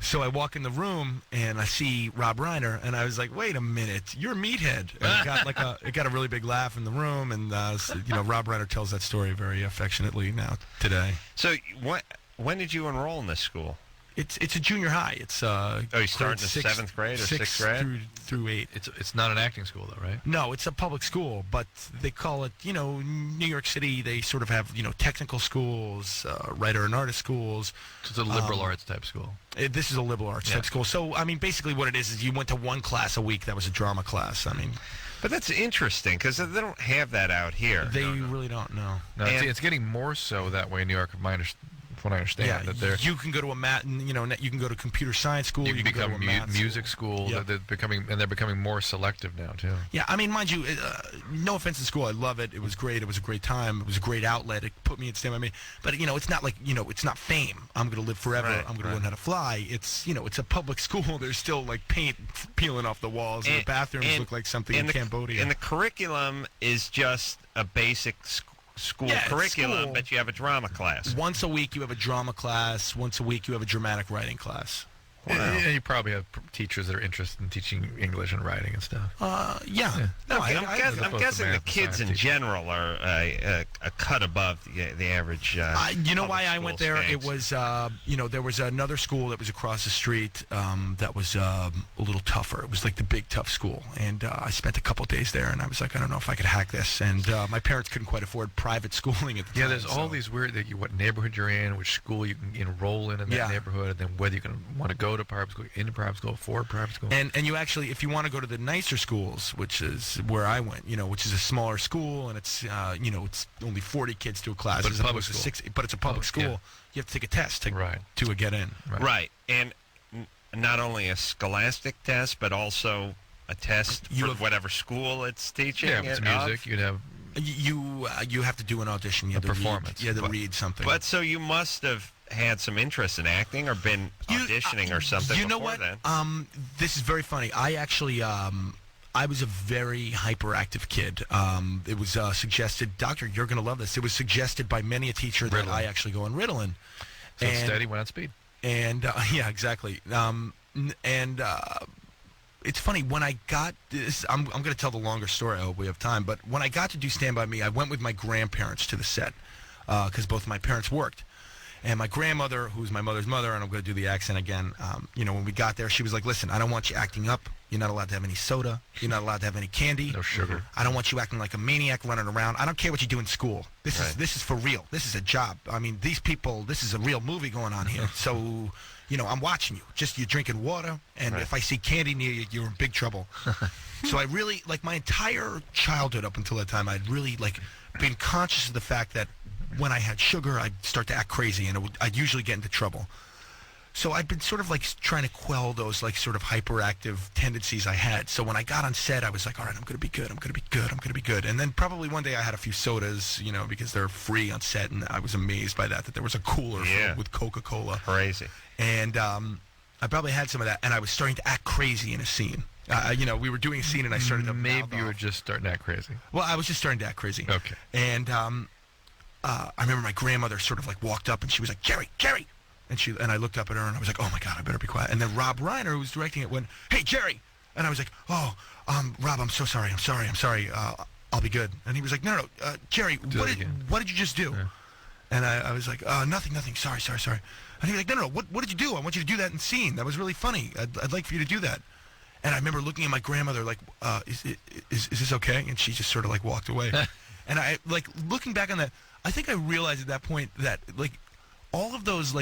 So I walk in the room, and I see Rob Reiner, and I was like, wait a minute, you're a meathead. And it got a really big laugh in the room, and, Rob Reiner tells that story very affectionately now today. So when did you enroll in this school? It's a junior high. It's you start in the 7th grade or 6th grade? Through 8. It's not an acting school though, right? No, it's a public school, but they call it, New York City, they sort of have, technical schools, writer and artist schools. So it's a liberal arts type school. This is a liberal arts type school. So, basically what it is you went to one class a week that was a drama class. But that's interesting because they don't have that out here. They really don't, no. No, it's getting more so that way in New York, from what I understand. Yeah, you can go to you can go to computer science school. You can become go to a music school. Yep. They're becoming more selective now too. Yeah, mind you, no offense to school, I love it. It was great. It was a great time. It was a great outlet. It put me in Stand By Me. But it's not like it's not fame. I'm going to live forever. Right, I'm going to learn how to fly. It's it's a public school. There's still paint peeling off the walls, and the bathrooms look like something in Cambodia. And the curriculum is just a basic school curriculum, but you have a drama class. Once a week you have a drama class. Once a week you have a dramatic writing class. Wow. And you probably have teachers that are interested in teaching English and writing and stuff. Yeah. No, I'm guessing the kids in general are a cut above the average. You know why I went there? Skanks. It was, there was another school that was across the street that was a little tougher. It was like the big tough school. And I spent a couple days there, and I was like, I don't know if I could hack this. And my parents couldn't quite afford private schooling at the time. Yeah, there's all these weird, what neighborhood you're in, which school you can enroll in that neighborhood, and then whether you can want to go to private school, into private school, for private school. And you actually, if you want to go to the nicer schools, which is where I went, which is a smaller school, and it's, it's only 40 kids to a class. But as it's public opposed to school. 60, but it's a public school. Yeah. You have to take a test to get in. Right. And not only a scholastic test, but also a test for whatever school it's teaching. Yeah, if it's music, you'd have... You have to do an audition. You have a performance. You have to read something. But so you must have had some interest in acting or been auditioning or something you know before what? then. This is very funny. I actually I was a very hyperactive kid. It was suggested, Doctor, you're going to love this. It was suggested by many a teacher that I actually go on Ritalin. So steady, went on speed. And yeah, exactly. And it's funny when I got this. I'm going to tell the longer story. I hope we have time. But when I got to do Stand By Me, I went with my grandparents to the set because both of my parents worked. And my grandmother, who's my mother's mother, and I'm going to do the accent again, when we got there, she was like, listen, I don't want you acting up. You're not allowed to have any soda. You're not allowed to have any candy. No sugar. I don't want you acting like a maniac running around. I don't care what you do in school. This is for real. This is a job. I mean, these people, this is a real movie going on here. So, I'm watching you. Just you're drinking water, and if I see candy near you, you're in big trouble. So I really, my entire childhood up until that time, I'd really, been conscious of the fact that when I had sugar, I'd start to act crazy, and I'd usually get into trouble. So I'd been sort of trying to quell those sort of hyperactive tendencies I had. So when I got on set, I was like, all right, I'm going to be good. I'm going to be good. I'm going to be good. And then probably one day I had a few sodas, because they're free on set, and I was amazed by that there was a cooler filled with Coca-Cola. Crazy. And I probably had some of that, and I was starting to act crazy in a scene. We were doing a scene, and I started to Maybe you were just starting to act crazy. Well, I was just starting to act crazy. Okay. And I remember my grandmother sort of walked up, and she was like, Jerry. And I looked up at her, and I was like, oh, my God, I better be quiet. And then Rob Reiner, who was directing it, went, hey, Jerry. And I was like, oh, Rob, I'm so sorry. I'm sorry. I'll be good. And he was like, no, Jerry, what did you just do? Yeah. And I was like, nothing. Sorry. And he was like, no, what did you do? I want you to do that in scene. That was really funny. I'd like for you to do that. And I remember looking at my grandmother like, is this okay? And she just sort of walked away. And I looking back on that, I think I realized at that point that all of those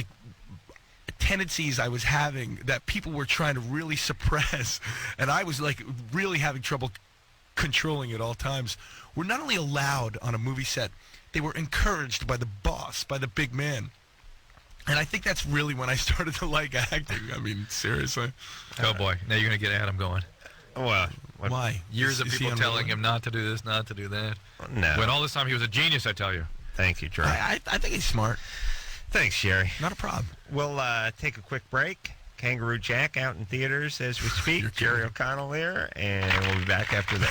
tendencies I was having that people were trying to really suppress, and I was really having trouble controlling at all times, were not only allowed on a movie set, they were encouraged by the boss, by the big man. And I think that's really when I started to like acting. I mean, seriously. Oh, boy. Now you're going to get Adam going. Well, why? Years of people telling him not to do this, not to do that. No. When all this time he was a genius, I tell you. Thank you, Drew. I think he's smart. Thanks, Jerry. Not a problem. We'll take a quick break. Kangaroo Jack out in theaters as we speak. Jerry O'Connell there, and we'll be back after this.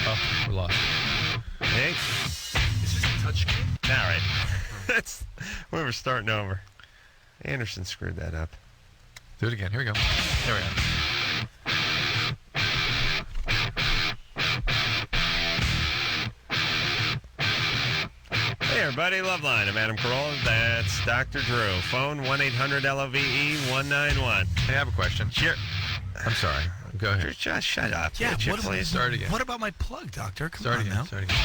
Oh, we're lost. Hey. Is this a touch screen? All right. We were starting over. Anderson screwed that up. Do it again. Here we go. There we go. Hey, everybody. Loveline. I'm Adam Carolla. That's Dr. Drew. Phone 1-800-LOVE-191. Hey, I have a question. Sure. I'm sorry. Go ahead. Just shut up. Yeah, Start again. What about my plug, Doctor? Come Start on again. now. Start again.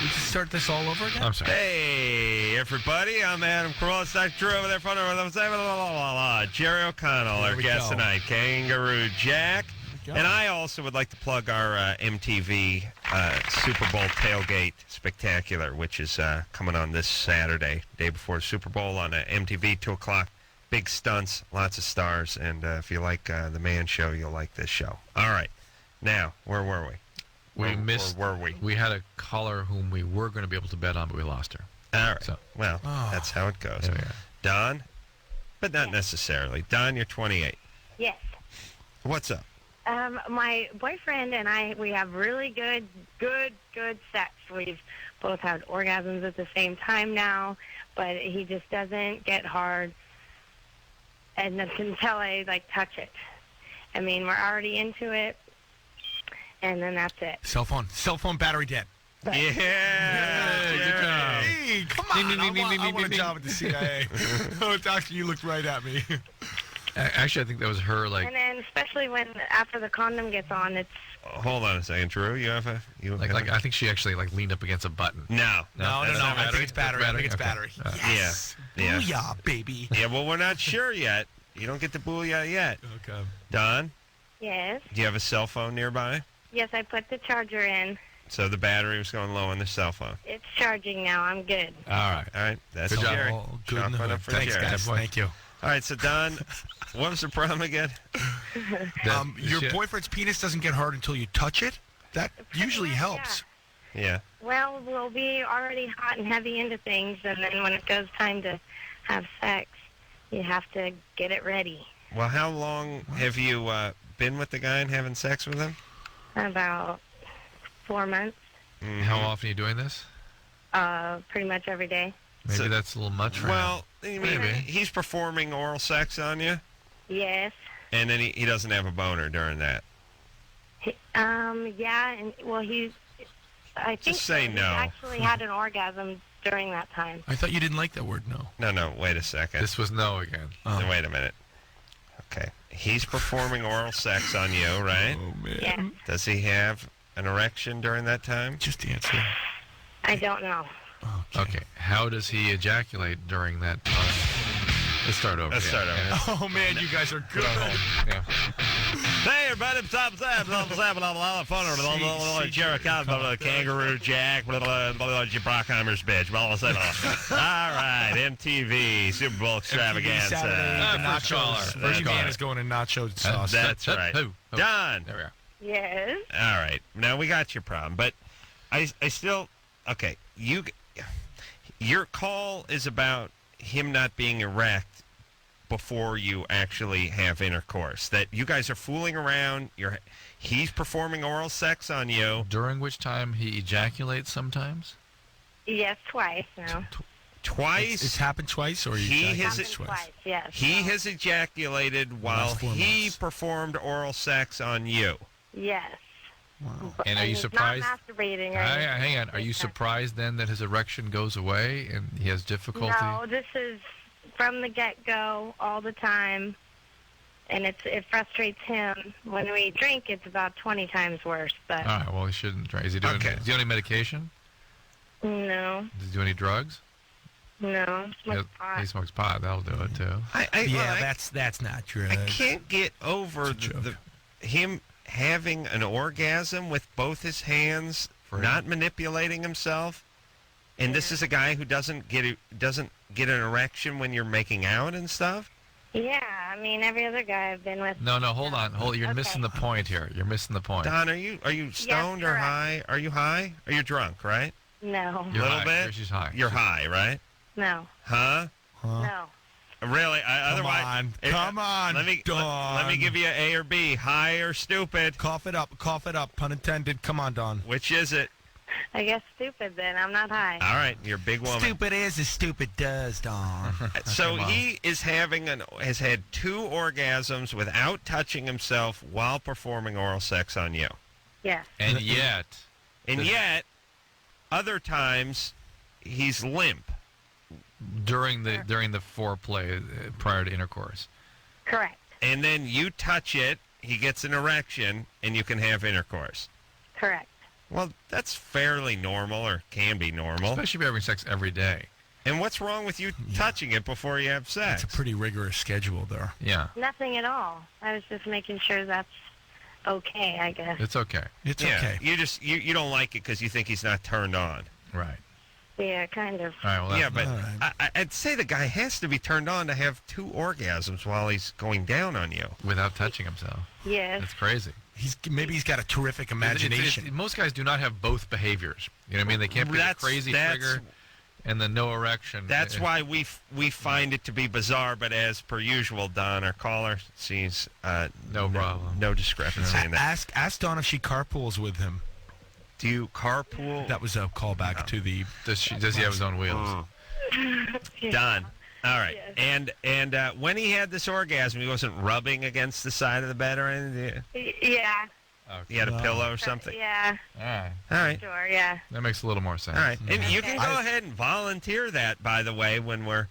We can start this all over again? I'm sorry. Hey, everybody. I'm Adam Carolla. It's Dr. Drew over there. Phone number. Jerry O'Connell, our guest tonight. Kangaroo Jack. And I also would like to plug our MTV Super Bowl Tailgate Spectacular, which is coming on this Saturday, day before the Super Bowl on MTV, 2 o'clock. Big stunts, lots of stars, and if you like The Man Show, you'll like this show. All right. Now, where were we? We missed. Or were we? We had a caller whom we were going to be able to bet on, but we lost her. All right. So, that's how it goes. There we are. Don? But not necessarily. Don, you're 28. Yes. What's up? My boyfriend and I, we have really good sex. We've both had orgasms at the same time now, but he just doesn't get hard and until I, touch it. I mean, we're already into it, and then that's it. Cell phone battery dead. Yeah. Good job. Hey, come on. I want a job at the CIA. Oh, Doctor, you looked right at me. Actually, I think that was her, And then especially when after the condom gets on, it's... Hold on a second, Drew. You have a... I think she actually, leaned up against a button. No. I think it's battery. Yes. Yeah. Booyah, baby. Yeah, well, we're not sure yet. You don't get the booyah yet. Okay. Don? Yes. Do you have a cell phone nearby? Yes, I put the charger in. So the battery was going low on the cell phone. It's charging now. I'm good. All right. That's Good job. Jerry. Good Chalk one up for Thanks, Jerry. guys. Thank you. All right, so Don, what was the problem again? Your boyfriend's penis doesn't get hard until you touch it? That usually helps. Yeah. Well, we'll be already hot and heavy into things, and then when it goes time to have sex, you have to get it ready. Well, how long have you been with the guy and having sex with him? About 4 months. Mm-hmm. How often are you doing this? Pretty much every day. Maybe that's a little much for him. Well, maybe. He's performing oral sex on you? Yes. And then he doesn't have a boner during that. Yeah, and well, I think Just say so. no. He actually had an orgasm during that time. I thought you didn't like that word, no. No, wait a second. This was no again. Then wait a minute. Okay. He's performing oral sex on you, right? Oh, man. Yeah. Does he have an erection during that time? Just answer. I don't know. Okay. How does he ejaculate during that time? Let's start over. Let's start over. Yeah. Oh, man, you guys are good. Yeah. Hey, everybody, stop, Jericho, Kangaroo Jack, Brockheimer's bitch. All right, MTV, Super Bowl extravaganza. First caller. First man is going in nacho sauce. That's right. Done. There we are. Yes. All right. Now we got your problem, but I still, okay, your call is about him not being erect before you actually have intercourse. That you guys are fooling around. He's performing oral sex on you. During which time he ejaculates sometimes? Yes, twice now. Twice. It's happened twice, or He has Happened twice. Yes. He has ejaculated while Last 4 he months. performed oral sex on you. Yes. Wow. And are you he's surprised? Not masturbating. Or Hang on. Are you anything. surprised then that his erection goes away and he has difficulty? No, this is from the get-go, all the time, and it frustrates him. When we drink, it's about 20 times worse. But All right. Well, he shouldn't try. Is he doing? Okay. Is he on any medication? no, Does he do any drugs? no, smoke pot. He smokes pot. That'll do it too. That's not true. I can't get over It's a joke. him having an orgasm with both his hands, not manipulating himself. And this is a guy who doesn't get an erection when you're making out and stuff. Yeah, I mean every other guy I've been with. No, hold on. You're Okay. missing the point here. You're missing the point. Don, are you stoned or correct. high? Are you high? Are you drunk? Right? No, You're little high. bit? She's high. You're high, right? no, Huh? no. Really? Otherwise, Come on, Let me Dawn. give you A or B. High or stupid? Cough it up, pun intended. Come on, Don. Which is it? I guess stupid then. I'm not high. All right, you're a big woman. Stupid is as stupid does, Don. So Come on. he is has had 2 orgasms without touching himself while performing oral sex on you. Yes. And yet, And yet, other times, he's limp. during the foreplay prior to intercourse. Correct. And then you touch it, he gets an erection, and you can have intercourse. Correct. Well, that's fairly normal, or can be normal. Especially if you're having sex every day. And what's wrong with you touching it before you have sex? It's a pretty rigorous schedule there. Yeah, Nothing at all. I was just making sure that's okay, I guess. it's okay. It's Yeah, okay. you just you don't like it because you think he's not turned on. Right. Yeah, kind of. All right. Well, Yeah, that's but I'd say the guy has to be turned on to have 2 orgasms while he's going down on you. without touching himself. Yes. That's crazy. Maybe he's got a terrific imagination. Most guys do not have both behaviors. You know what I mean? They can't be the crazy trigger and the no erection. That's why we find it to be bizarre, but as per usual, Don, our caller, sees No problem. no discrepancy in that. Ask Dawn if she carpools with him. Do you carpool? That was a callback to the. Does he have his own wheels? Don. All right. Yes. And when he had this orgasm, he wasn't rubbing against the side of the bed or anything? Yeah. He had a pillow or something? Yeah. All right. All right. Sure, yeah. That makes a little more sense. All right. And you Okay. can go ahead and volunteer that, by the way, when we're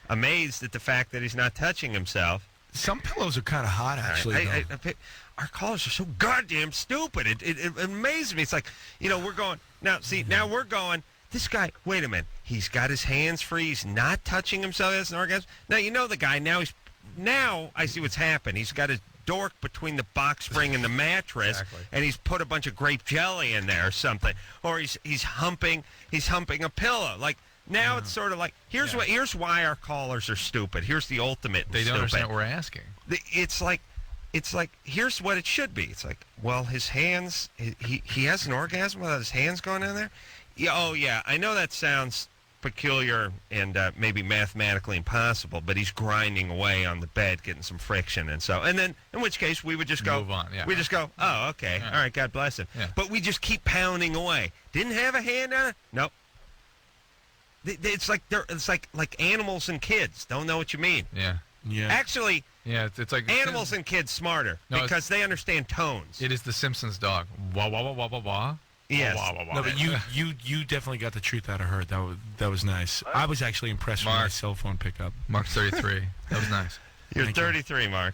amazed at the fact that he's not touching himself. Some pillows are kind of hot, actually. though. Our callers are so goddamn stupid. It amazes me. It's like, we're going, now we're going, this guy, wait a minute, he's got his hands free, he's not touching himself as an orgasm. Now, the guy, now I see what's happened. He's got his dork between the box spring and the mattress, Exactly. and he's put a bunch of grape jelly in there or something. Or he's humping a pillow. Like, now it's sort of like, here's why our callers are stupid. Here's the ultimate They don't stupid. understand what we're asking. It's like here's what it should be. It's like, well, his hands, he has an orgasm without his hands going in there. Yeah, oh yeah, I know that sounds peculiar and maybe mathematically impossible, but he's grinding away on the bed, getting some friction, and then in which case we would just go Move on, yeah. We just go, oh, okay, Yeah. all right, God bless him. Yeah. But we just keep pounding away. Didn't have a hand on it? Nope. It's like animals and kids don't know what you mean. Yeah. Yeah. Actually, Yeah, it's like Animals and kids smarter because they understand tones. It is the Simpsons dog. Wah wah wah wah wah wah. Yes. Wah, wah, wah, No, wah. but you definitely got the truth out of her. That was nice. I was actually impressed with my cell phone pickup. Mark's 33. That was nice. You're Thank you. 33, Mark.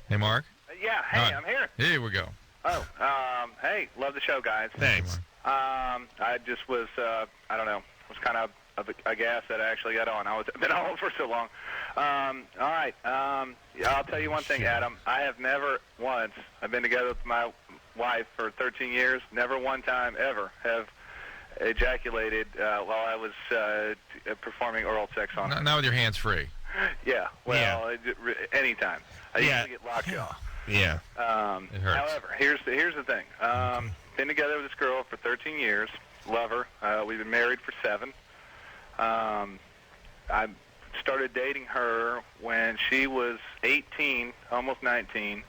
Hey, Mark. Yeah, hey, All right. I'm here. Here we go. Oh, hey, love the show, guys. Thanks. I just was, I don't know, was kind of aghast that I actually got on. I've been on for so long. All right, I'll tell you one thing, Adam. I have never once, I've been together with my wife for 13 years, never one time ever have ejaculated while I was performing oral sex on her. Not with your hands free. Yeah, well, anytime. I usually get locked off. Yeah. It hurts. However, here's the thing. Been together with this girl for 13 years. Love her. We've been married for 7. I started dating her when she was 18, almost 19,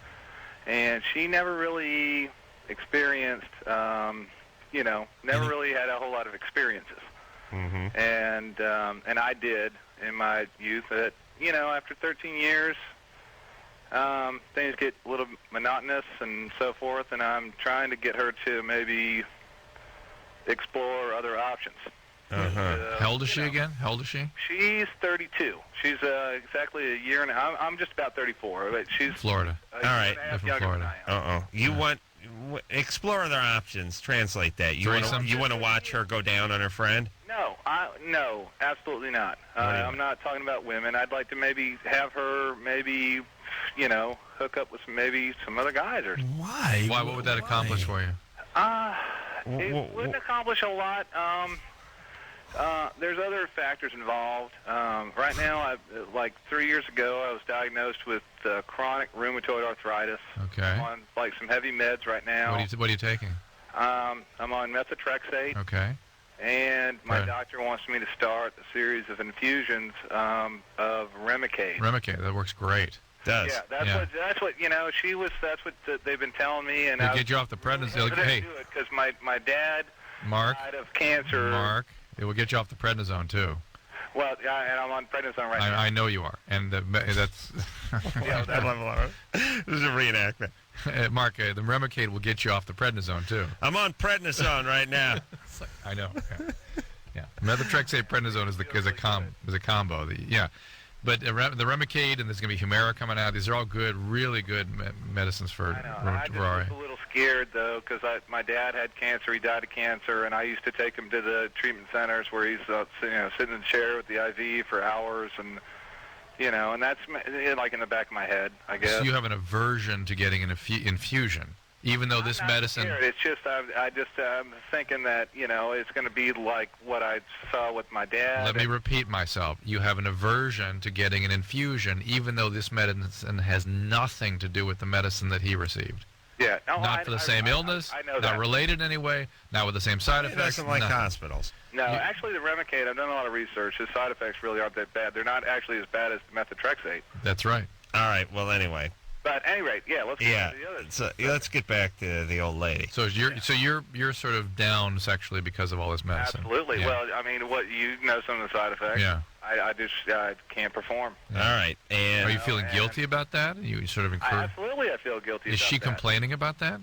and she never really experienced, never really had a whole lot of experiences. Mm-hmm. And I did in my youth. That after 13 years, things get a little monotonous and so forth, and I'm trying to get her to maybe explore other options. Uh-huh. How old is she again? How old is she? She's 32. She's exactly a year and I'm just about 34, but she's Florida. a All year right. and a half From younger Florida. than I am. You want explore other options. Translate that. You want to watch her go down on her friend? No, absolutely not. I'm not talking about women. I'd like to maybe have her hook up with some other guys or something. Why? Why? What would that accomplish for you? It wouldn't accomplish a lot. There's other factors involved. Right now, like 3 years ago, I was diagnosed with chronic rheumatoid arthritis. Okay. I'm on some heavy meds right now. What are you taking? I'm on methotrexate. Okay. And my Right. doctor wants me to start a series of infusions of Remicade. Remicade. That works great. Does. Yeah, that's what that's what they've been telling me, and They I get you off the prednisone. Hey, do it because my dad Mark. died of cancer. Mark. It will get you off the prednisone too. Well, yeah, and I'm on prednisone right now. I know you are, and that's. Yeah, I love it. This is a reenactment. Mark, the Remicade will get you off the prednisone too. I'm on prednisone right now. I know. Yeah. Methotrexate prednisone is a combo. But the Remicade, and there's going to be Humira coming out. These are all good, really good medicines for I know. I just was a little scared though because my dad had cancer. He died of cancer, and I used to take him to the treatment centers where he's sitting in the chair with the IV for hours, and and that's like in the back of my head, I guess. So you have an aversion to getting an infusion, even though this I'm not medicine. scared. It's just I'm thinking that it's going to be like what I saw with my dad. Let me repeat myself. You have an aversion to getting an infusion, even though this medicine has nothing to do with the medicine that he received. Yeah. No, Not for the same illness. I know not that. related in any way. Not with the same side He effects. doesn't like nothing. hospitals. No, actually, the Remicade, I've done a lot of research. The side effects really aren't that bad. They're not actually as bad as the methotrexate. That's right. All right. Well, anyway. But at any rate, yeah, let's get Yeah. to the others. So let's get back to the old lady. So you're sort of down sexually because of all this medicine. Absolutely. Yeah. Well, I mean, you know some of the side effects. Yeah. I just can't perform. All right. And Are you feeling guilty about that? You sort of encourage. Absolutely, I feel guilty. Is about she that. complaining about that?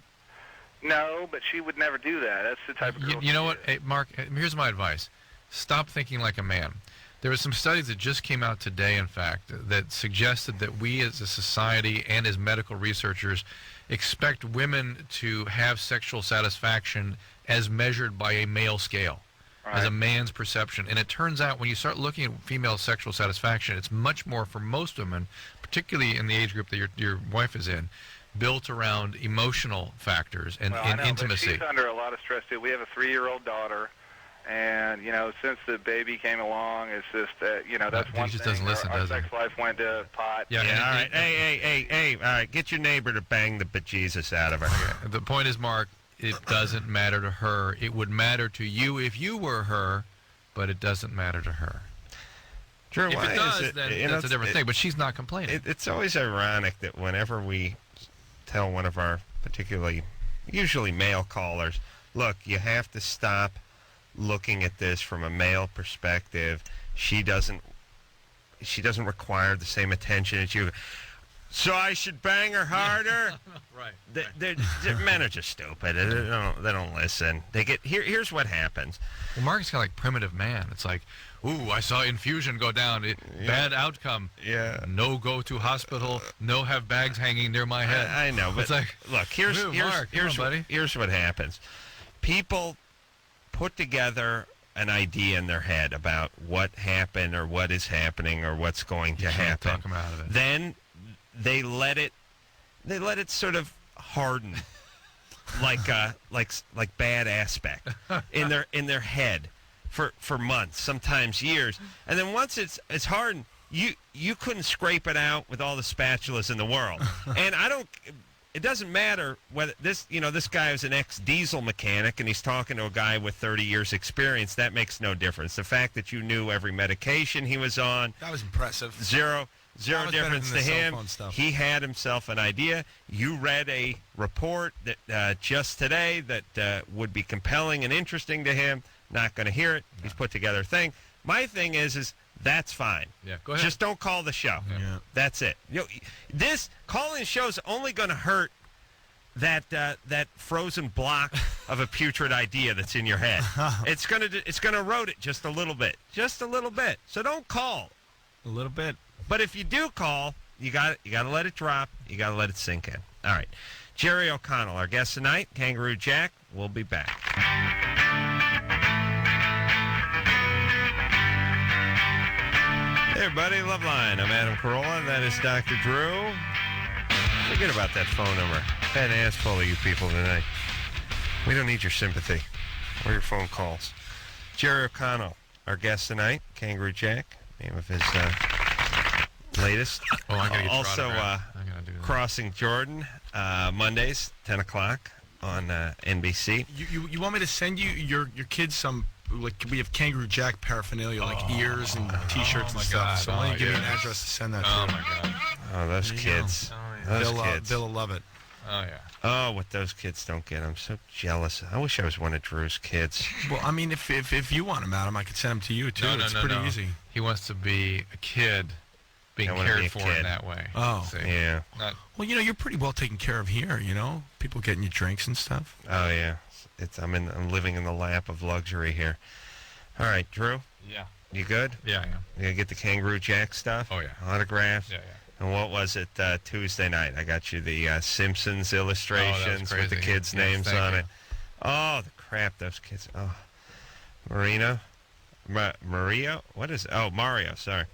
No, but she would never do that. That's the type of girl. You know what, hey, Mark? Here's my advice: stop thinking like a man. There were some studies that just came out today, in fact, that suggested that we as a society and as medical researchers expect women to have sexual satisfaction as measured by a male scale, as a man's perception. And it turns out when you start looking at female sexual satisfaction, it's much more for most women, particularly in the age group that your wife is in, built around emotional factors and, I know, intimacy. But she's under a lot of stress too. We have a 3-year-old daughter. And, since the baby came along, it's just, that's one He just thing. doesn't listen, our does he? sex life went to pot. Yeah, all right. Hey, all right. Get your neighbor to bang the bejesus out of her. The point is, Mark, it doesn't matter to her. It would matter to you if you were her, but it doesn't matter to her. Drew, If why it does, is it, then that's a different thing, but she's not complaining. It's always ironic that whenever we tell one of our usually male callers, look, you have to stop looking at this from a male perspective. She doesn't she doesn't require the same attention as you. So I should bang her harder. Right. Men are just stupid. They don't listen. They get here's what happens. Well, Mark is kind of like primitive man. It's like, ooh, I saw infusion go down. Bad outcome. Yeah. No go to hospital. No have bags hanging near my head. I know, but it's like, look, here's Mark, buddy. Here's what happens. People put together an idea in their head about what happened or what is happening or what's going to happen. Talk them out of it. Then they let it sort of harden like bad aspect in their head for months, sometimes years. And then once it's hardened, you couldn't scrape it out with all the spatulas in the world. And it doesn't matter whether this guy is an ex-diesel mechanic and he's talking to a guy with 30 years experience. That makes no difference. The fact that you knew every medication he was on. That was impressive. Zero difference to him. He He had himself an idea. You read a report that just today that would be compelling and interesting to him. Not going to hear it. He's put together a thing. My thing is that's fine. Yeah, go ahead. Just don't call the show. Yeah. That's it. This calling show is only going to hurt that frozen block of a putrid idea that's in your head. It's gonna erode it just a little bit. So don't call. A little bit. But if you do call, you got to let it drop. You got to let it sink in. All right. Jerry O'Connell, our guest tonight, Kangaroo Jack. We'll be back. Hey, everybody. Loveline. I'm Adam Carolla. That is Dr. Drew. Forget about that phone number. I've had an ass full of you people tonight. We don't need your sympathy or your phone calls. Jerry O'Connell, our guest tonight, Kangaroo Jack, name of his latest. Oh, I gotta get also, I gotta do that. Crossing Jordan, Mondays, 10 o'clock on NBC. You want me to send you your kids some, like, we have Kangaroo Jack paraphernalia, like ears and T-shirts and stuff. God. So why don't you give me an yes. address to send that Oh to? my God. Oh, those There you kids. go. Those kids. They'll love it. Oh yeah. Oh, what those kids don't get. I'm so jealous. I wish I was one of Drew's kids. Well, I mean, if you want them, Adam, I could send them to you too. No, It's pretty no. easy. He wants to be a kid, being I wanna be cared a for kid. in that way. Oh. See? Yeah. Not, Well, you're pretty well taken care of here. People getting you drinks and stuff. Oh, yeah. I'm living in the lap of luxury here. All right, Drew, yeah. you good? Yeah, I am. You gonna get the Kangaroo Jack stuff? Oh, yeah. Autographs? Yeah. And what was it Tuesday night? I got you the Simpsons illustrations with the crazy. kids' Yes, names thank on you. it. Oh, the crap, those kids. Oh, Mario? What is it? Oh, Mario, sorry.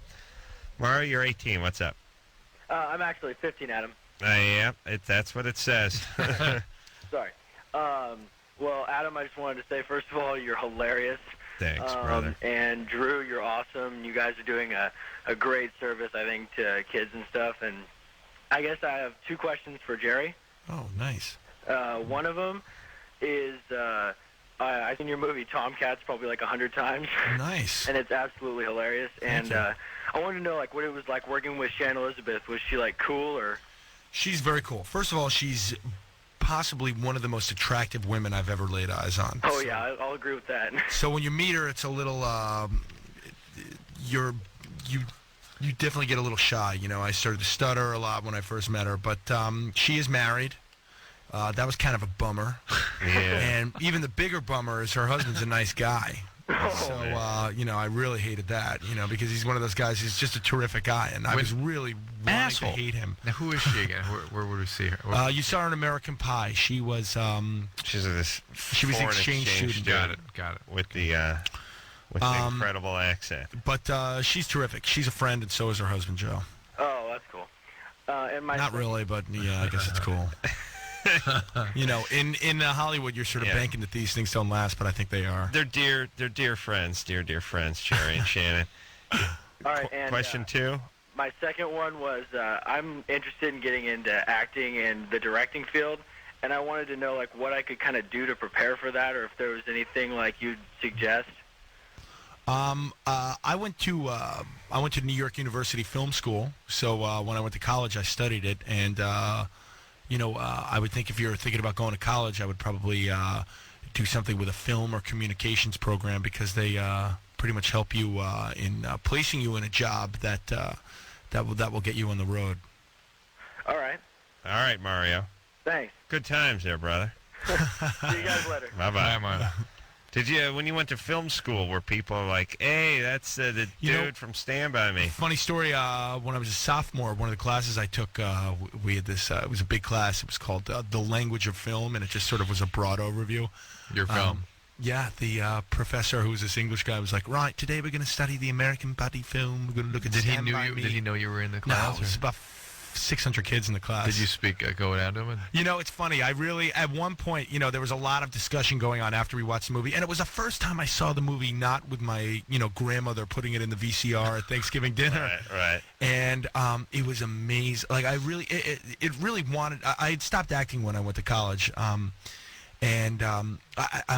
Mario, you're 18. What's up? I'm actually 15, Adam. Yeah, that's what it says. Sorry. Well, Adam, I just wanted to say, first of all, you're hilarious. Thanks, brother. And Drew, you're awesome. You guys are doing a great service, I think, to kids and stuff. And I guess I have two questions for Jerry. Oh, nice. One of them is I've seen your movie Tomcats probably like 100 times. Nice. And it's absolutely hilarious. And you. I wanted to know what it was like working with Shannon Elizabeth. Was she cool or? She's very cool. First of all, she's possibly one of the most attractive women I've ever laid eyes on. Oh yeah, I'll agree with that. So when you meet her, it's a little you definitely get a little shy. I started to stutter a lot when I first met her, but she is married. That was kind of a bummer. Yeah. And even the bigger bummer is her husband's a nice guy. So, I really hated that, because he's one of those guys who's just a terrific guy, and I was really wanting to hate him. Now, who is she again? Where would we see her? You saw her in American Pie. She was She's this she was an foreign exchange student. Got it. With the incredible accent. But she's terrific. She's a friend, and so is her husband, Joe. Oh, that's cool. And my Not really, but yeah, I guess it's cool. In Hollywood, you're sort of banking that these things don't last, but I think they are. They're dear friends, dear friends, Jerry and Shannon. All right, and Question two. My second one was I'm interested in getting into acting and the directing field, and I wanted to know what I could kind of do to prepare for that, or if there was anything you'd suggest. I went to New York University Film School, so when I went to college, I studied it, and I would think if you're thinking about going to college, I would probably do something with a film or communications program, because they pretty much help you in placing you in a job that will get you on the road. All right. All right, Mario. Thanks. Good times there, brother. See you guys later. Bye-bye. Mario. Did you, when you went to film school, were people like, hey, that's the dude from Stand By Me? Funny story, when I was a sophomore, one of the classes I took, we had this, it was a big class. It was called The Language of Film, and it just sort of was a broad overview. Your film. Yeah, the professor, who was this English guy, was like, right, today we're going to study the American buddy film. We're going to look at Stand By Me. Did he know you were in the class? No, it was about 600 kids in the class. Did you go down to him? You know, it's funny. I really, at one point, you know, there was a lot of discussion going on after we watched the movie, and it was the first time I saw the movie not with my, grandmother putting it in the VCR at Thanksgiving dinner. Right. And it was amazing. Like, I really, it really wanted. I had stopped acting when I went to college, and I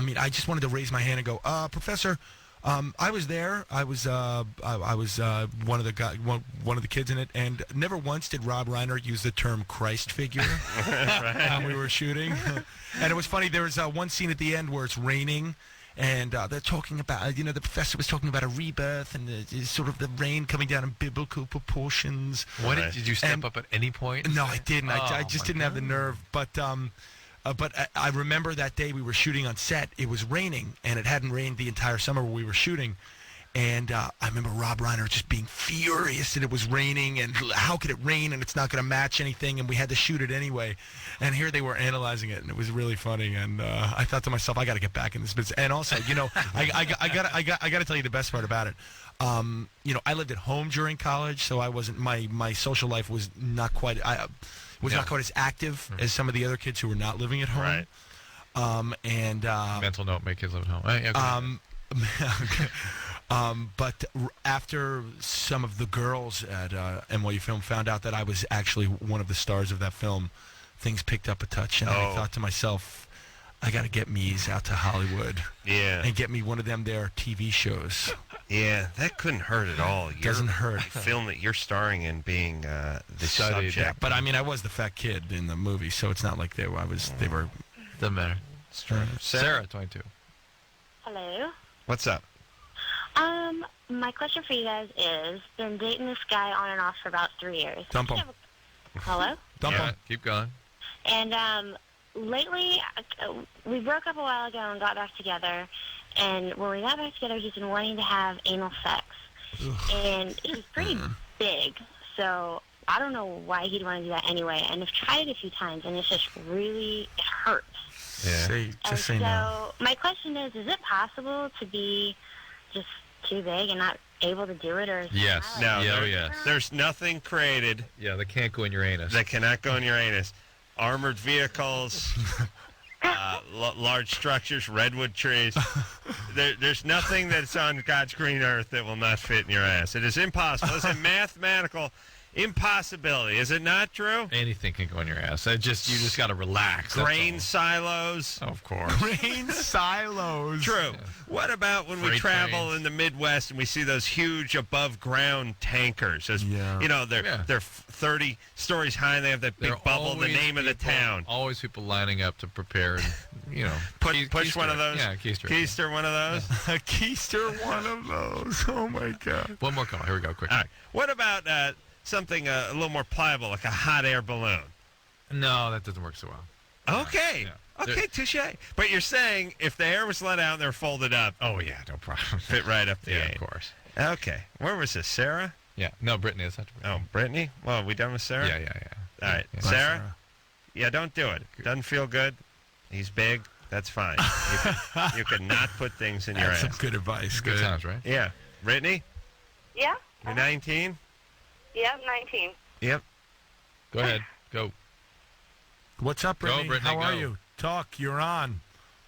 mean, I just wanted to raise my hand and go, Professor. I was there. I was one of the kids in it, and never once did Rob Reiner use the term Christ figure when we were shooting. And it was funny. There was one scene at the end where it's raining, and they're talking about, the professor was talking about a rebirth and sort of the rain coming down in biblical proportions. What did you step up at any point? No, I didn't. I just didn't have the nerve, but I remember that day we were shooting on set. It was raining, and it hadn't rained the entire summer where we were shooting. And I remember Rob Reiner just being furious that it was raining, and how could it rain and it's not going to match anything, and we had to shoot it anyway. And here they were analyzing it, and it was really funny. And I thought to myself, I got to get back in this business. And also, I got to tell you the best part about it. I lived at home during college, so I wasn't my social life was not quite not quite as active as some of the other kids who were not living at home. Right. Mental note: make kids live at home. But after some of the girls at NYU Film found out that I was actually one of the stars of that film, things picked up a touch, and I thought to myself, I got to get Mies out to Hollywood. Yeah. And get me one of them there TV shows. Yeah, that couldn't hurt at all. Doesn't hurt. The film that you're starring in being the subject. Yeah, but I mean, I was the fat kid in the movie, so it's not like they were. Doesn't matter. Sarah, 22. Hello. What's up? My question for you guys is, been dating this guy on and off for about 3 years. Dump him. Hello? Dump him. Keep going. And lately, we broke up a while ago and got back together. And when we got back together, he's been wanting to have anal sex. And he's pretty big, so I don't know why he'd want to do that anyway. And I've tried it a few times, and it's just really, it hurts. Yeah. Just say no. So my question is it possible to be just too big and not able to do it? Or yes. No, yes. There's nothing created. Yeah, they can't go in your anus. They cannot go in your anus. Armored vehicles, large structures, redwood trees. There's nothing that's on God's green earth that will not fit in your ass. It is impossible. It's a mathematical impossibility. Is it not true? Anything can go in your ass. You just got to relax. Grain silos. Of course. Grain silos. True. Yeah. What about when we travel trains. in the Midwest and we see those huge above-ground tankers? They're 30 stories high and they have that big bubble, the name of the town. Always people lining up to prepare. Push one of those. Yeah, keister. Keister one of those. A keister one of those. Oh my God. One more call. Here we go. Quick. All right. What about something a little more pliable, like a hot air balloon? No, that doesn't work so well. Okay. Yeah. Okay, touche. But you're saying if the air was let out and they're folded up, oh yeah, no problem. Fit right up the of course. Okay. Where was this, Sarah? Yeah. No, Brittany. Brittany? Well, are we done with Sarah? Yeah. All right. Yeah. Sarah? Yeah, don't do it. Doesn't feel good. He's big. That's fine. You can not put things in your ass. That's some good advice. Good sounds, right? Yeah. Brittany? Yeah? You're 19? Yeah, 19. Yep. Go ahead. Go. What's up, Brittany? Brittany, How are you? Talk. You're on.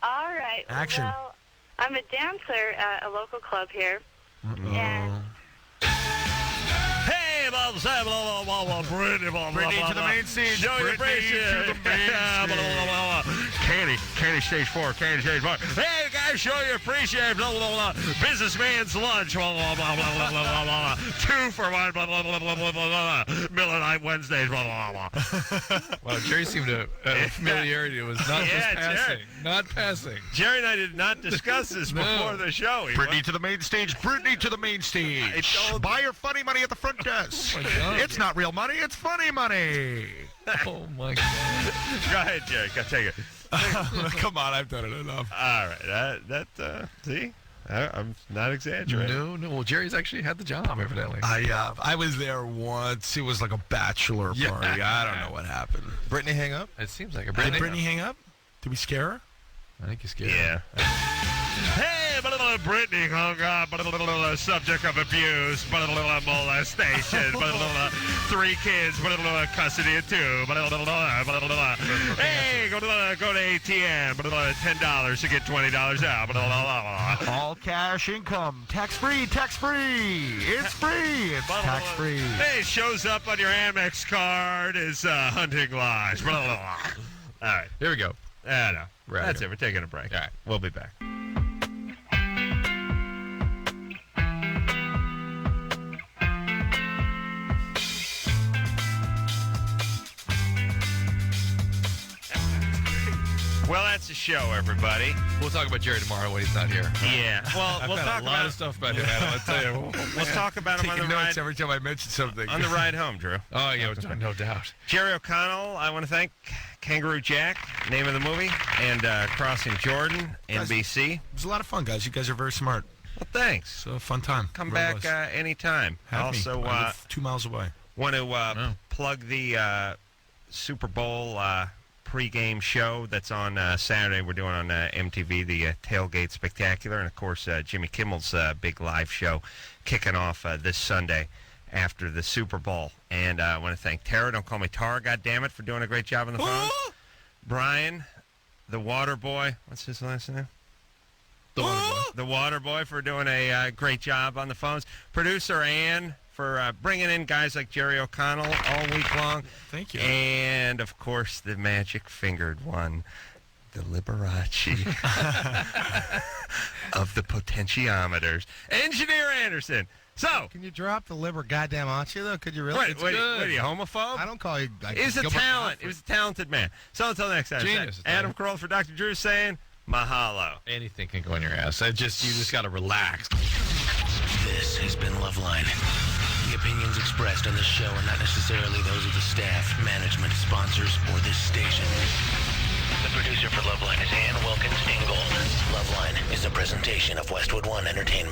All right. Action. Well, I'm a dancer at a local club here. And Hey, Brittany to the main scene. Show your Brittany braces. to the main scene. Candy Candy Stage 4, Candy Stage 4. Hey, guys, show you appreciate blah, blah, blah. Businessman's lunch, blah, blah, blah, blah, blah, blah, blah, blah. 2 for 1, blah, blah, blah, blah, blah, blah, blah. Miller Lite Wednesdays, blah, blah, blah. Well, Jerry seemed to familiarity. It was not just passing. Jerry. Not passing. Jerry and I did not discuss this before the show. Brittany to the main stage. Brittany to the main stage. Buy your funny money at the front desk. Oh my God. It's not real money. It's funny money. Oh, my God. Go ahead, Jerry. Go take it. Come on, I've done it enough. All right. See? I'm not exaggerating. No. Well, Jerry's actually had the job, evidently. I was there once. It was like a bachelor party. I don't know what happened. Brittany hang up? It seems like a Did Brittany hang up? Did we scare her? I think you scared Yeah. Hey, Brittany hung up, subject of abuse, molestation, 3 kids, custody of 2. Hey, go to ATM, $10 to get $20 out. All cash income, tax-free, tax-free. It's free. It's tax-free. Hey, it shows up on your Amex card as hunting lodge. All right. Here we go. No. Right. That's it. We're taking a break. All right. We'll be back. Well, that's the show, everybody. We'll talk about Jerry tomorrow when he's not here. Yeah. Well, I've we'll got talk a lot about of stuff about him, Adam. I'll tell you. We'll talk about him on the Taking notes ride. every time I mention something. On the ride home, Drew. Oh, yeah, no doubt. Jerry O'Connell, I want to thank Kangaroo Jack, name of the movie, and Crossing Jordan, NBC. It was a lot of fun, guys. You guys are very smart. Well, thanks. So fun time. Come Really back was. anytime. Have Also, me. I live 2 miles away. want to plug the Super Bowl pregame show that's on Saturday. We're doing on MTV, the Tailgate Spectacular, and of course Jimmy Kimmel's big live show kicking off this Sunday after the Super Bowl. And I want to thank Tara. Don't call me Tara, goddammit, for doing a great job on the phone. Brian, the Water Boy. What's his last name? The Water Boy for doing a great job on the phones. Producer Ann for bringing in guys like Jerry O'Connell all week long. Thank you. And, of course, the magic-fingered one, the Liberace of the potentiometers, Engineer Anderson. So, Can you drop the liber goddamn Achi, though? Could you really? what are you, homophobe? I don't call you. Like, He's a Gilbert talent. Gottfried. He was a talented man. So until next time, Genius. Adam Carolla for Dr. Drew saying, mahalo. Anything can go in your ass. You just got to relax. This has been Loveline. The opinions expressed on this show are not necessarily those of the staff, management, sponsors, or this station. The producer for Loveline is Ann Wilkins Ingold. Loveline is a presentation of Westwood One Entertainment.